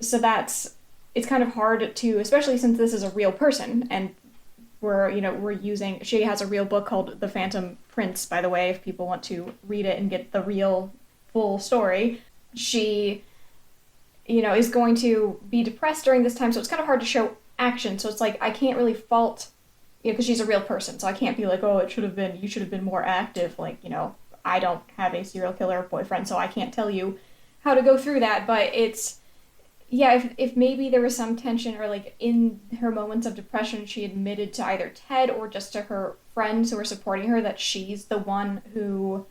So it's kind of hard to, especially since this is a real person, and she has a real book called The Phantom Prince, by the way, if people want to read it and get the real full story. She, is going to be depressed during this time, so it's kind of hard to show action. So it's like, I can't really fault, because she's a real person, so I can't be like, oh, you should have been more active. Like, I don't have a serial killer boyfriend, so I can't tell you how to go through that, but it's, yeah, if maybe there was some tension, or like in her moments of depression, she admitted to either Ted or just to her friends who were supporting her that she's the one who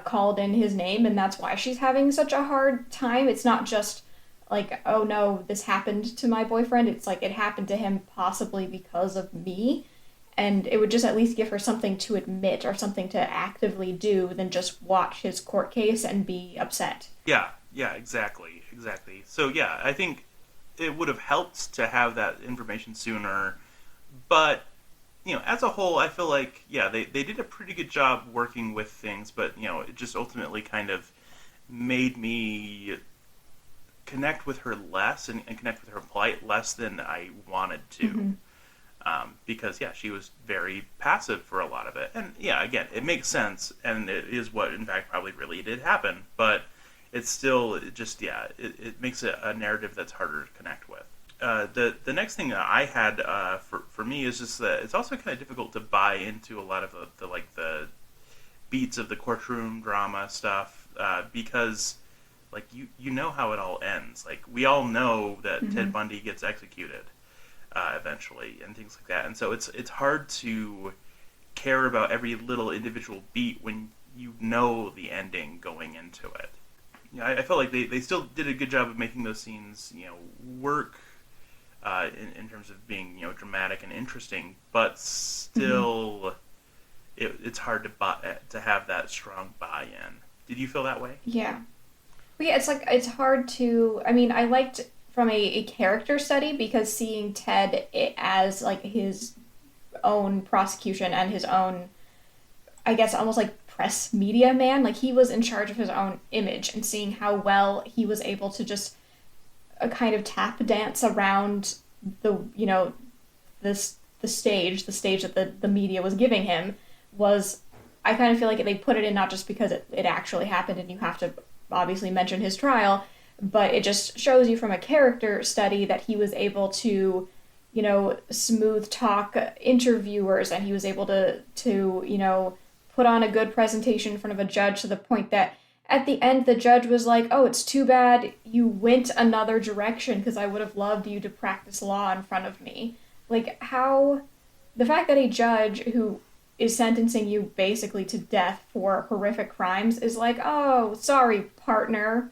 called in his name, and that's why she's having such a hard time. It's not just like, oh no, this happened to my boyfriend. It's like it happened to him possibly because of me. And it would just at least give her something to admit or something to actively do than just watch his court case and be upset. Yeah, exactly. So yeah, I think it would have helped to have that information sooner, but as a whole, I feel like, yeah, they did a pretty good job working with things, but, it just ultimately kind of made me connect with her less and connect with her plight less than I wanted to. Mm-hmm. Because, yeah, she was very passive for a lot of it. And, yeah, again, it makes sense, and it is what, in fact, probably really did happen, but it's still just, yeah, it makes it a narrative that's harder to connect with. The next thing that I had for me is just that it's also kind of difficult to buy into a lot of the beats of the courtroom drama stuff because like you know how it all ends. Like we all know that Mm-hmm. Ted Bundy gets executed eventually and things like that, and so it's hard to care about every little individual beat when you know the ending going into it. I felt like they still did a good job of making those scenes work. In terms of being dramatic and interesting, but still, it's hard to have that strong buy-in. Did you feel that way? Yeah. But yeah, it's like, it's hard to, I mean, I liked from a character study because seeing Ted as like his own prosecution and his own, I guess, almost like press media man, like he was in charge of his own image, and seeing how well he was able to just a kind of tap dance around the the stage that the media was giving him was, I kind of feel like they put it in not just because it actually happened and you have to obviously mention his trial, but it just shows you from a character study that he was able to smooth talk interviewers, and he was able to put on a good presentation in front of a judge, to the point that at the end, the judge was like, oh, it's too bad you went another direction, because I would have loved you to practice law in front of me. Like, how... The fact that a judge who is sentencing you basically to death for horrific crimes is like, oh, sorry, partner,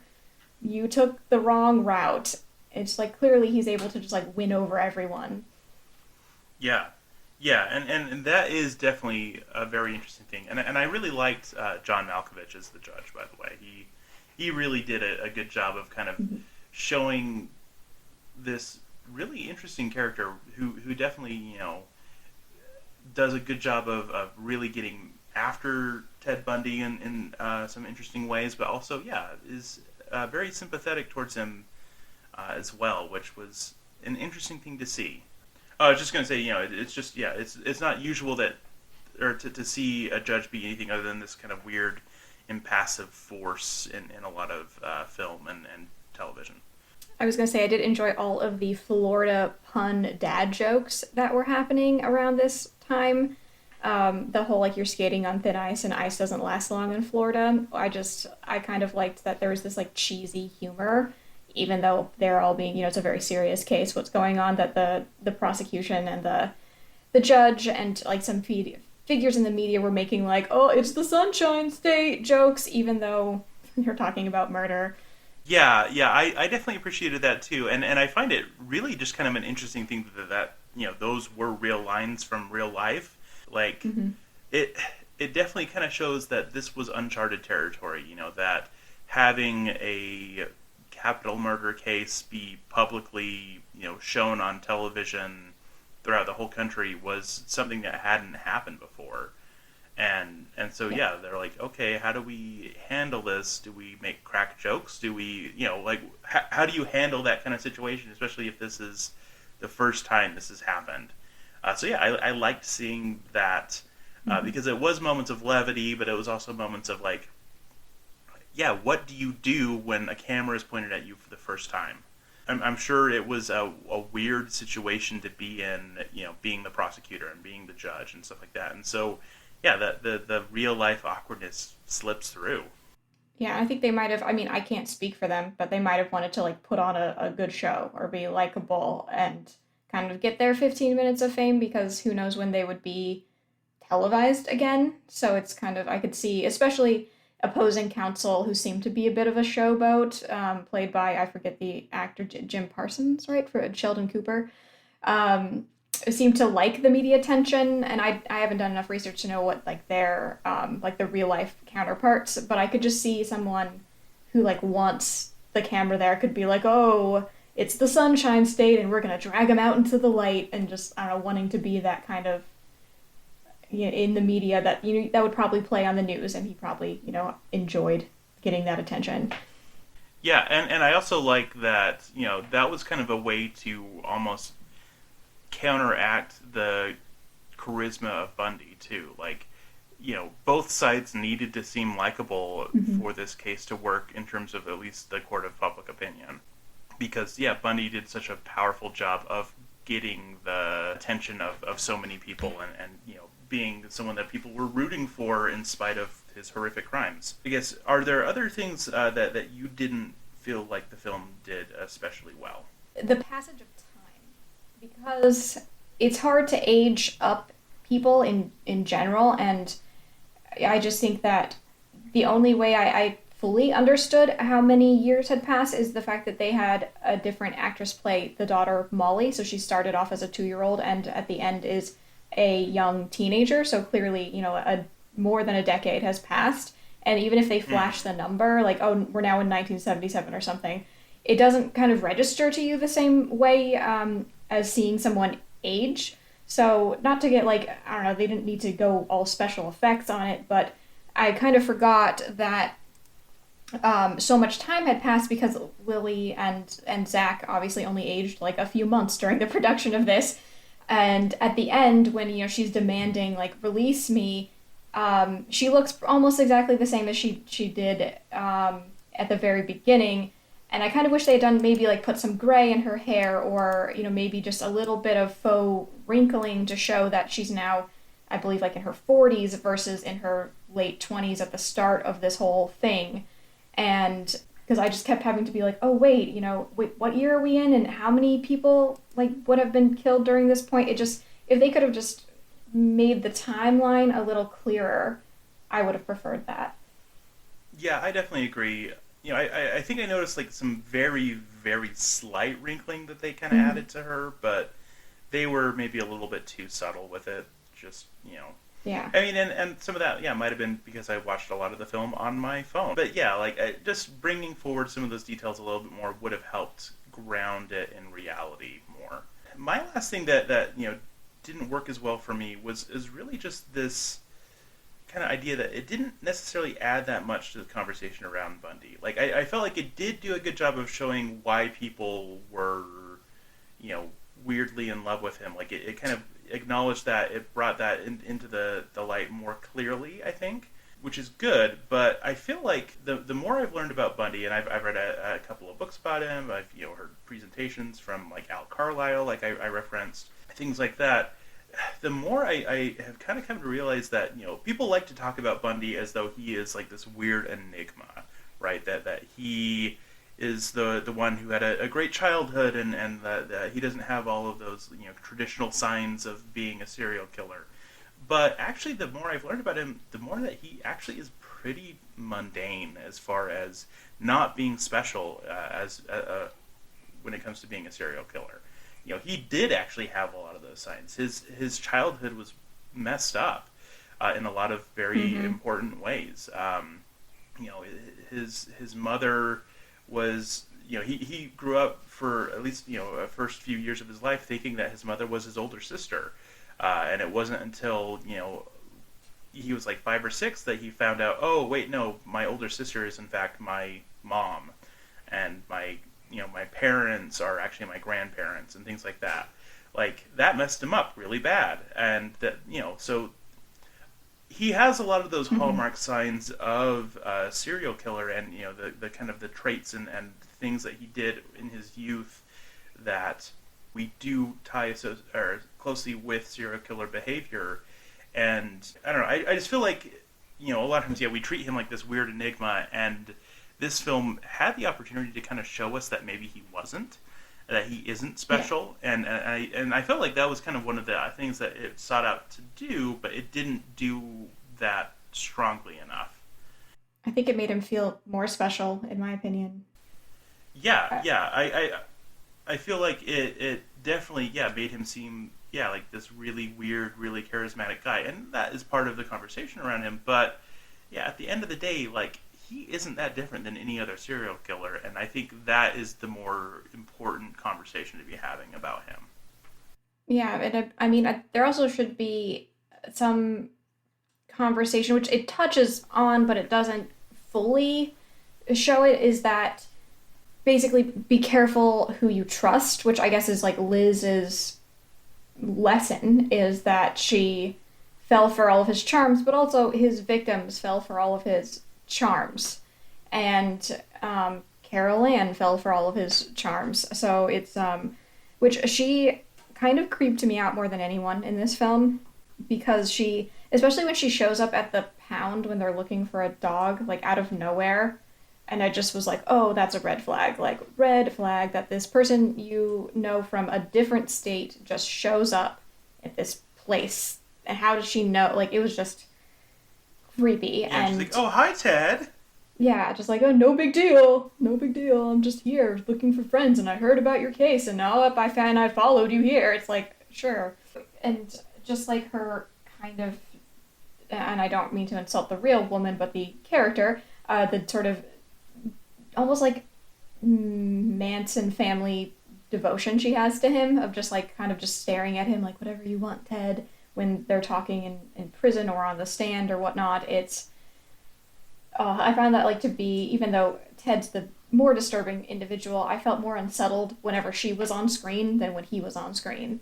you took the wrong route. It's like, clearly he's able to just, like, win over everyone. Yeah, and that is definitely a very interesting thing. And I really liked John Malkovich as the judge, by the way. He really did a good job of kind of showing this really interesting character who definitely, does a good job of really getting after Ted Bundy in some interesting ways, but also, yeah, is very sympathetic towards him as well, which was an interesting thing to see. I was just going to say, it's just, yeah, it's not usual to see a judge be anything other than this kind of weird, impassive force in a lot of film and television. I was going to say, I did enjoy all of the Florida pun dad jokes that were happening around this time. The whole, like, you're skating on thin ice and ice doesn't last long in Florida. I kind of liked that there was this, like, cheesy humor, even though they're all being, it's a very serious case, what's going on, that the prosecution and the judge and, like, some figures in the media were making, like, oh, it's the Sunshine State jokes, even though they're talking about murder. Yeah, I definitely appreciated that too, and I find it really just kind of an interesting thing that those were real lines from real life. Like, it definitely kind of shows that this was uncharted territory, that having a capital murder case be publicly, shown on television throughout the whole country was something that hadn't happened before. And so, yeah, they're like, okay, how do we handle this? Do we make crack jokes? Do we, how do you handle that kind of situation, especially if this is the first time this has happened? So, yeah, I liked seeing that because it was moments of levity, but it was also moments of, like, yeah, what do you do when a camera is pointed at you for the first time? I'm sure it was a weird situation to be in, being the prosecutor and being the judge and stuff like that. And so, yeah, the real life awkwardness slips through. Yeah, I think they might have, I mean, I can't speak for them, but they might have wanted to like put on a good show or be likable and kind of get their 15 minutes of fame, because who knows when they would be televised again. So it's kind of, I could see, especially opposing counsel who seemed to be a bit of a showboat, played by, I forget the actor, Jim Parsons, right, for Sheldon Cooper. Seem to like the media attention, and I haven't done enough research to know what like their like the real life counterparts, but I could just see someone who like wants the camera there could be like, oh, it's the Sunshine State and we're gonna drag him out into the light, and just, I don't know, wanting to be that kind of, you know, in the media that, you know, that would probably play on the news, and he probably, you know, enjoyed getting that attention. Yeah, and I also like that, you know, that was kind of a way to almost counteract the charisma of Bundy too. Like, you know, both sides needed to seem likable for this case to work in terms of at least the court of public opinion. Because, yeah, Bundy did such a powerful job of getting the attention of so many people, and you know, being someone that people were rooting for in spite of his horrific crimes. I guess, are there other things that you didn't feel like the film did especially well? The passage of time, because it's hard to age up people in general, and I just think that the only way I fully understood how many years had passed is the fact that they had a different actress play the daughter Molly. So she started off as a 2-year-old and at the end is a young teenager. So clearly, you know, more than a decade has passed. And even if they flash the number, like, oh, we're now in 1977 or something, it doesn't kind of register to you the same way as seeing someone age. So not to get like, I don't know, they didn't need to go all special effects on it, but I kind of forgot that so much time had passed, because Lily and Zach obviously only aged like a few months during the production of this. And at the end, when, you know, she's demanding like, release me, she looks almost exactly the same as she did at the very beginning. And I kind of wish they had done maybe like put some gray in her hair, or, you know, maybe just a little bit of faux wrinkling to show that she's now, I believe, like in her 40s versus in her late 20s at the start of this whole thing. And because I just kept having to be like, oh, wait, you know, what year are we in, and how many people like would have been killed during this point? It just, if they could have just made the timeline a little clearer, I would have preferred that. Yeah, I definitely agree. You know, I think I noticed like some very, very slight wrinkling that they kind of added to her, but they were maybe a little bit too subtle with it. Just, you know. Yeah. I mean, and some of that, yeah, might have been because I watched a lot of the film on my phone. But yeah, like just bringing forward some of those details a little bit more would have helped ground it in reality more. My last thing that you know didn't work as well for me is really just this kind of idea that it didn't necessarily add that much to the conversation around Bundy. Like I felt like it did do a good job of showing why people were, you know, weirdly in love with him. Like it kind of acknowledged that, it brought that into the light more clearly, I think, which is good. But I feel like the more I've learned about Bundy, and I've read a couple of books about him, I've, you know, heard presentations from like Al Carlisle, like I referenced, things like that, the more I have kind of come to realize that, you know, people like to talk about Bundy as though he is like this weird enigma, right? That he is the one who had a great childhood, and that he doesn't have all of those, you know, traditional signs of being a serial killer. But actually, the more I've learned about him, the more that he actually is pretty mundane as far as not being special as when it comes to being a serial killer. You know, he did actually have a lot of those signs. His childhood was messed up in a lot of very important ways. You know, his mother was, you know, he grew up for at least, you know, the first few years of his life thinking that his mother was his older sister. And it wasn't until, you know, he was like 5 or 6 that he found out, oh, wait, no, my older sister is in fact my mom. And my parents are actually my grandparents, and things like that. Like, that messed him up really bad. And that, you know, so he has a lot of those hallmark signs of a serial killer, and, you know, the kind of the traits and things that he did in his youth that we do tie closely with serial killer behavior. And I don't know, I just feel like a lot of times, we treat him like this weird enigma, and this film had the opportunity to kind of show us that maybe he wasn't, that he isn't special, and I felt like that was kind of one of the things that it sought out to do, but it didn't do that strongly enough. I think it made him feel more special, in my opinion. I feel like it definitely made him seem like this really weird, really charismatic guy, and that is part of the conversation around him. But at the end of the day, like, he isn't that different than any other serial killer, and I think that is the more important conversation to be having about him. Yeah, and I mean, there also should be some conversation, which it touches on, but it doesn't fully show it, is that basically be careful who you trust, which I guess is like Liz's lesson, is that she fell for all of his charms, but also his victims fell for all of his charms. And Carol Ann fell for all of his charms. So it's, which she kind of creeped me out more than anyone in this film, because she, especially when she shows up at the pound when they're looking for a dog, like out of nowhere, and I just was like, oh, that's a red flag. Like, red flag that this person you know from a different state just shows up at this place. And how does she know? Like, it was just creepy. Yeah, and she's like, oh, hi, Ted. Yeah, just like, oh, no big deal. No big deal. I'm just here looking for friends, and I heard about your case, and now I followed you here. It's like, sure. And just like her kind of, and I don't mean to insult the real woman, but the character, the sort of almost like Manson family devotion she has to him, of just like kind of just staring at him like, whatever you want, Ted, when they're talking in prison or on the stand or whatnot. It's I found that like to be, even though Ted's the more disturbing individual, I felt more unsettled whenever she was on screen than when he was on screen.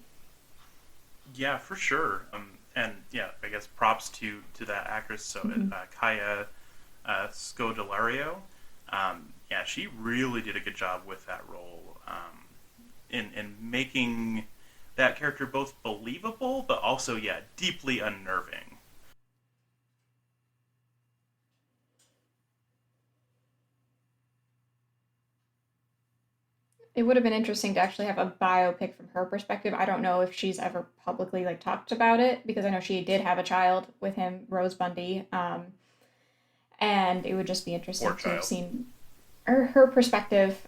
Yeah, for sure. And I guess props to that actress. So Kaya Scodelario. She really did a good job with that role, in making that character both believable, but also, deeply unnerving. It would have been interesting to actually have a biopic from her perspective. I don't know if she's ever publicly like talked about it, because I know she did have a child with him, Rose Bundy, and it would just be interesting to have seen her perspective.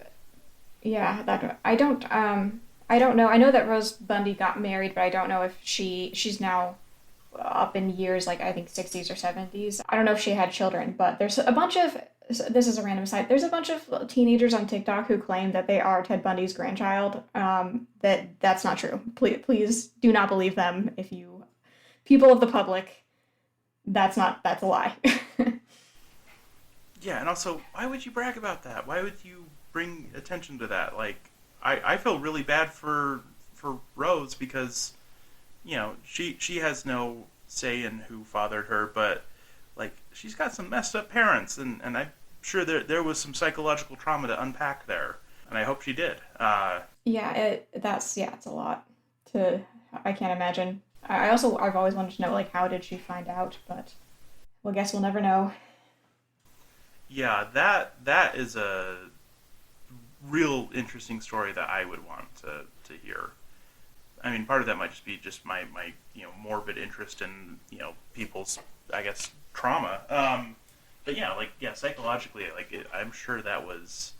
Yeah, that I don't know. I know that Rose Bundy got married, but I don't know if she's now up in years, like I think 60s or 70s. I don't know if she had children, but there's a bunch of, this is a random side, there's a bunch of teenagers on TikTok who claim that they are Ted Bundy's grandchild. That's not true. Please do not believe them. If you, people of the public, that's a lie. Yeah, and also, why would you brag about that? Why would you bring attention to that? Like, I feel really bad for Rose, because, she has no say in who fathered her, but, like, she's got some messed up parents, and I'm sure there was some psychological trauma to unpack there, and I hope she did. It's a lot I can't imagine. I've always wanted to know, like, how did she find out, but well, I guess we'll never know. Yeah, that is a real interesting story that I would want to hear. I mean, part of that might just be my morbid interest in people's, I guess, trauma. But psychologically, I'm sure that was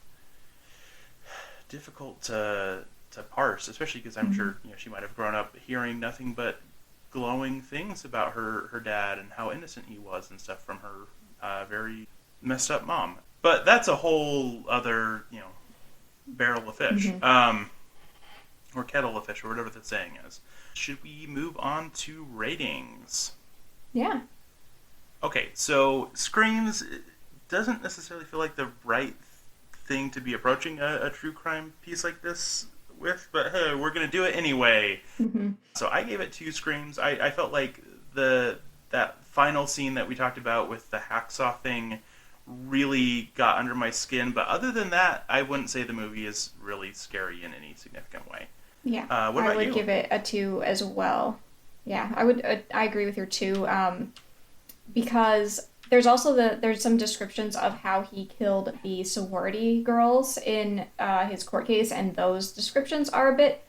difficult to parse, especially because I'm sure she might have grown up hearing nothing but glowing things about her dad and how innocent he was and stuff from her very messed up mom. But that's a whole other barrel of fish, or kettle of fish, or whatever the saying is. Should we move on to ratings? Yeah. Okay, so Screams doesn't necessarily feel like the right thing to be approaching a true crime piece like this with, but hey, we're gonna do it anyway. So I gave it 2 Screams. I felt like that final scene that we talked about with the hacksaw thing really got under my skin, but other than that, I wouldn't say the movie is really scary in any significant way. Yeah, what about I would you? give it a 2 as well. Yeah, I agree with your 2, because There's also there's some descriptions of how he killed the sorority girls in his court case, and those descriptions are a bit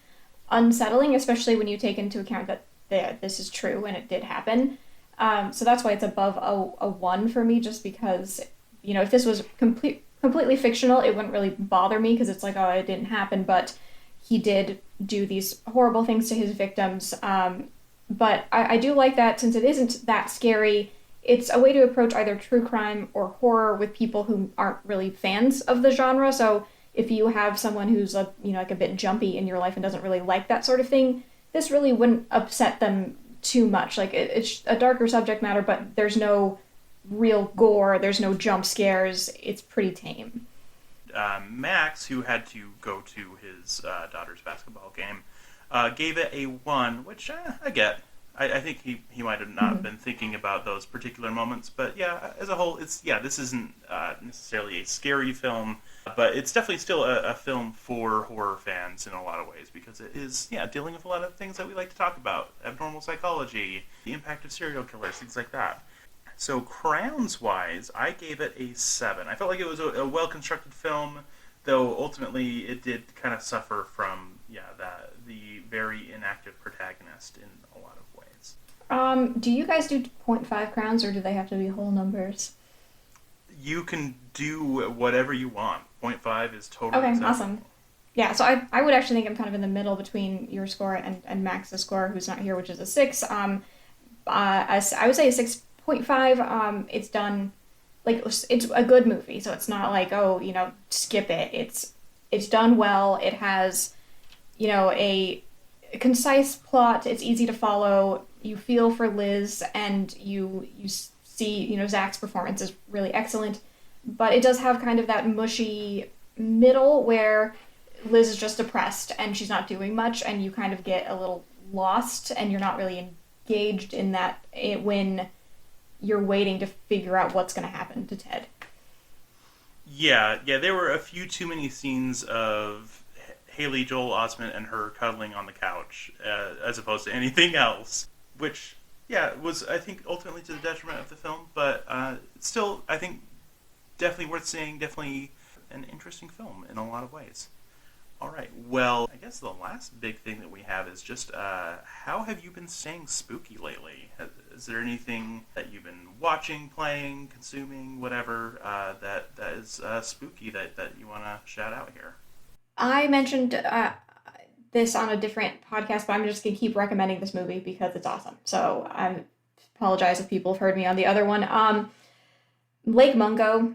unsettling, especially when you take into account that this is true and it did happen. So that's why it's above a 1 for me, just because, if this was completely fictional, it wouldn't really bother me because it's like, oh, it didn't happen, but he did do these horrible things to his victims. But I do like that, since it isn't that scary, it's a way to approach either true crime or horror with people who aren't really fans of the genre. So if you have someone who's like a bit jumpy in your life and doesn't really like that sort of thing, this really wouldn't upset them too much. Like, it's a darker subject matter, but there's no real gore, there's no jump scares, it's pretty tame. Max, who had to go to his daughter's basketball game, gave it a 1, which I get. I think he might have not been thinking about those particular moments, but yeah, as a whole, this isn't necessarily a scary film, but it's definitely still a film for horror fans in a lot of ways, because it is, dealing with a lot of things that we like to talk about: abnormal psychology, the impact of serial killers, things like that. So crowns-wise, I gave it a 7. I felt like it was a well-constructed film, though ultimately it did kind of suffer from the very inactive protagonist in a lot of ways. Do you guys do 0.5 crowns, or do they have to be whole numbers? You can do whatever you want. 0.5 is totally okay, acceptable. Awesome. Yeah, so I would actually think I'm kind of in the middle between your score and Max's score, who's not here, which is a 6. I would say a 6.5. It's done, like, it's a good movie, so it's not like, oh, skip it. It's done well. It has, a concise plot. It's easy to follow. You feel for Liz, and you see, Zach's performance is really excellent, but it does have kind of that mushy middle where Liz is just depressed and she's not doing much, and you kind of get a little lost, and you're not really engaged in that when you're waiting to figure out what's going to happen to Ted. Yeah, there were a few too many scenes of Haley Joel Osment and her cuddling on the couch, as opposed to anything else, which, was, I think, ultimately to the detriment of the film, but still, I think, definitely worth seeing, definitely an interesting film in a lot of ways. All right, well, I guess the last big thing that we have is just, how have you been staying spooky lately? Is there anything that you've been watching, playing, consuming, whatever, that is spooky that you want to shout out here? I mentioned this on a different podcast, but I'm just going to keep recommending this movie because it's awesome. So I apologize if people have heard me on the other one. Lake Mungo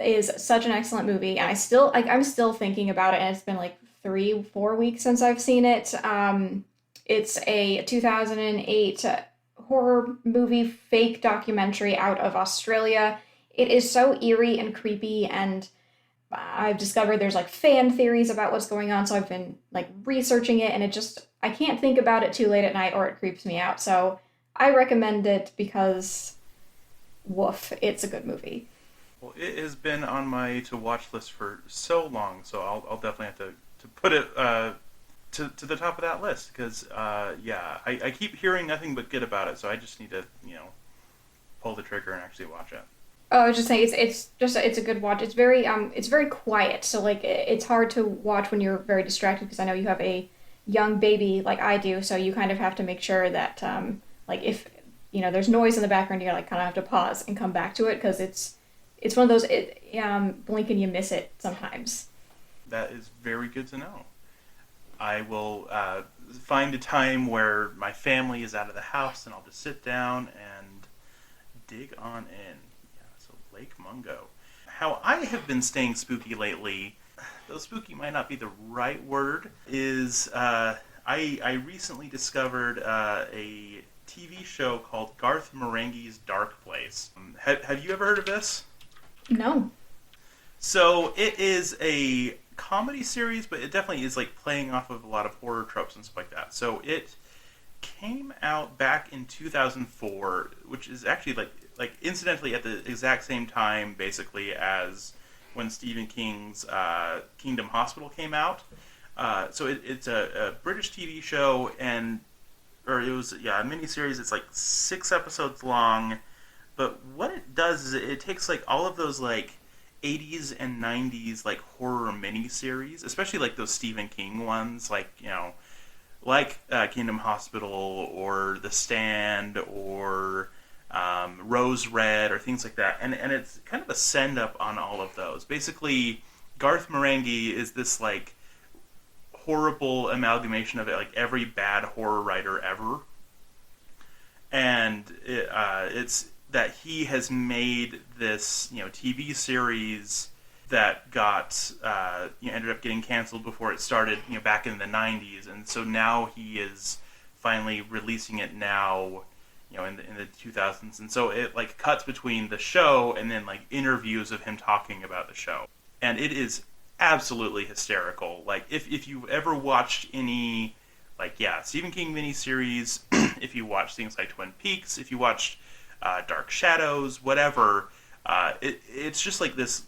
is such an excellent movie, and I'm still thinking about it, and it's been like 3-4 weeks since I've seen it. It's a 2008 horror movie, fake documentary out of Australia. It is so eerie and creepy, and I've discovered there's like fan theories about what's going on, so I've been like researching it, and I can't think about it too late at night or it creeps me out. So I recommend it because, woof, it's a good movie. Well, it has been on my to-watch list for so long, so I'll definitely have to put it to the top of that list, because, I keep hearing nothing but good about it, so I just need to, pull the trigger and actually watch it. Oh, I was just saying, it's a good watch. It's very quiet, so like it's hard to watch when you're very distracted, because I know you have a young baby like I do, so you kind of have to make sure that like if there's noise in the background, you like kind of have to pause and come back to it, because it's one of those blink and you miss it sometimes. That is very good to know. I will find a time where my family is out of the house, and I'll just sit down and dig on in. Lake Mungo. How I have been staying spooky lately, though spooky might not be the right word, is I recently discovered a TV show called Garth Marenghi's Dark Place. Have you ever heard of this? No. So it is a comedy series, but it definitely is like playing off of a lot of horror tropes and stuff like that. So it came out back in 2004, which is actually like incidentally at the exact same time basically as when Stephen King's Kingdom Hospital came out. So it's a British TV show, or it was a miniseries. It's like 6 episodes long. But what it does is it takes like all of those like 80s and 90s like horror miniseries, especially like those Stephen King ones, like, you know, like Kingdom Hospital or The Stand or Rose Red or things like that, and it's kind of a send up on all of those. Basically, Garth Marenghi is this like horrible amalgamation of it, like every bad horror writer ever, and it's that he has made this, you know, TV series that got ended up getting canceled before it started, you know, back in the 90s, and so now he is finally releasing it now, you know, in the 2000s, and so it like cuts between the show and then like interviews of him talking about the show, and it is absolutely hysterical. Like if you've ever watched any Stephen King miniseries, if you watch things like Twin Peaks, if you watched Dark Shadows, whatever, it's just like this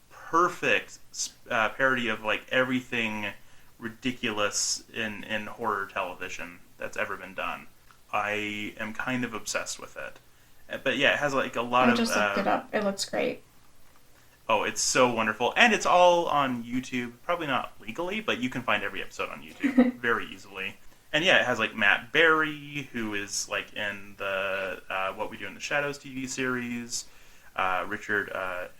perfect parody of like everything ridiculous in horror television that's ever been done. I am kind of obsessed with it. But yeah, it has like a lot of... I just looked it up. It looks great. Oh, it's so wonderful. And it's all on YouTube. Probably not legally, but you can find every episode on YouTube very easily. And yeah, it has like Matt Berry, who is like in the What We Do in the Shadows TV series. Richard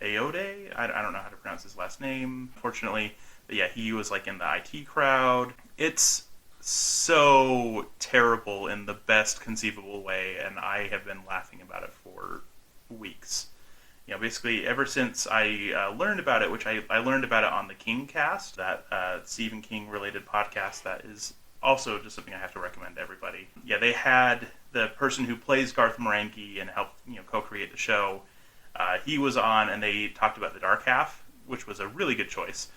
Ayoade. I don't know how to pronounce his last name, unfortunately. But yeah, he was like in the IT crowd. It's so terrible in the best conceivable way, and I have been laughing about it for weeks. You know, basically ever since I learned about it, which I learned about it on the Kingcast, that Stephen King related podcast that is also just something I have to recommend to everybody. Yeah, they had the person who plays Garth Marenghi and helped, you know, co-create the show. He was on, and they talked about The Dark Half, which was a really good choice.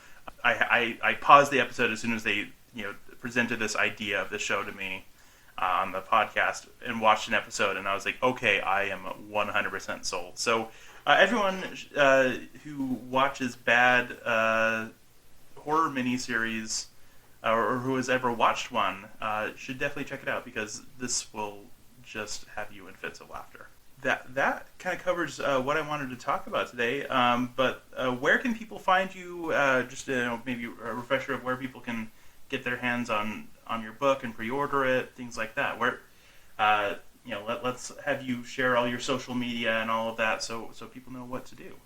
I paused the episode as soon as they, you know, presented this idea of the show to me on the podcast and watched an episode, and I was like, okay, I am 100% sold. So everyone who watches bad horror miniseries or who has ever watched one should definitely check it out, because this will just have you in fits of laughter. That kind of covers what I wanted to talk about today. But where can people find you? Just maybe a refresher of where people can get their hands on your book and pre-order it, things like that. Where let's have you share all your social media and all of that, so people know what to do.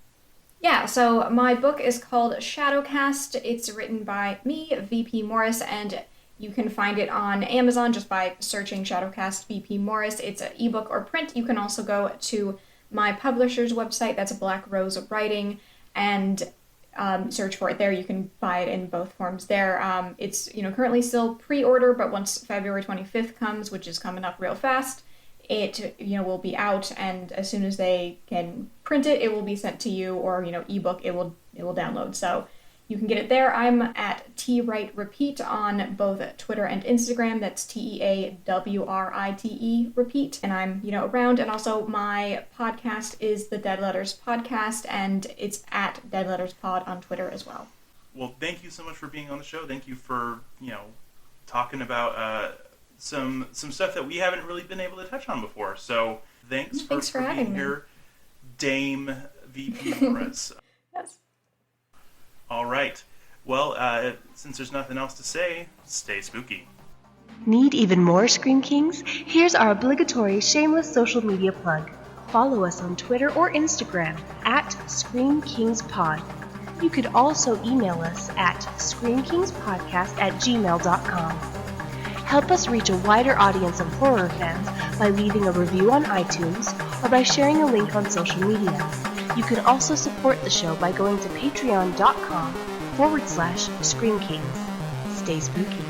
Yeah, so my book is called ShadowCast. It's written by me, VP Morris, and you can find it on Amazon just by searching ShadowCast VP Morris. It's an ebook or print. You can also go to my publisher's website, that's Black Rose Writing, and search for it there. You can buy it in both forms there. It's currently still pre-order, but once February 25th comes, which is coming up real fast, it will be out, and as soon as they can print it, it will be sent to you, or ebook, it will download. So you can get it there. I'm at TWriteRepeat on both Twitter and Instagram. That's TEAWRITE Repeat. And I'm, around. And also my podcast is the Dead Letters Podcast, and it's at Dead Letters Pod on Twitter as well. Well, thank you so much for being on the show. Thank you for, talking about some stuff that we haven't really been able to touch on before. So thanks for being here, Dame VP Morris. Yes. All right. Well, since there's nothing else to say, stay spooky. Need even more Scream Kings? Here's our obligatory shameless social media plug. Follow us on Twitter or Instagram at Scream Kings Pod. You could also email us at screamkingspodcast@gmail.com. Help us reach a wider audience of horror fans by leaving a review on iTunes or by sharing a link on social media. You can also support the show by going to patreon.com/Scream Kings. Stay spooky.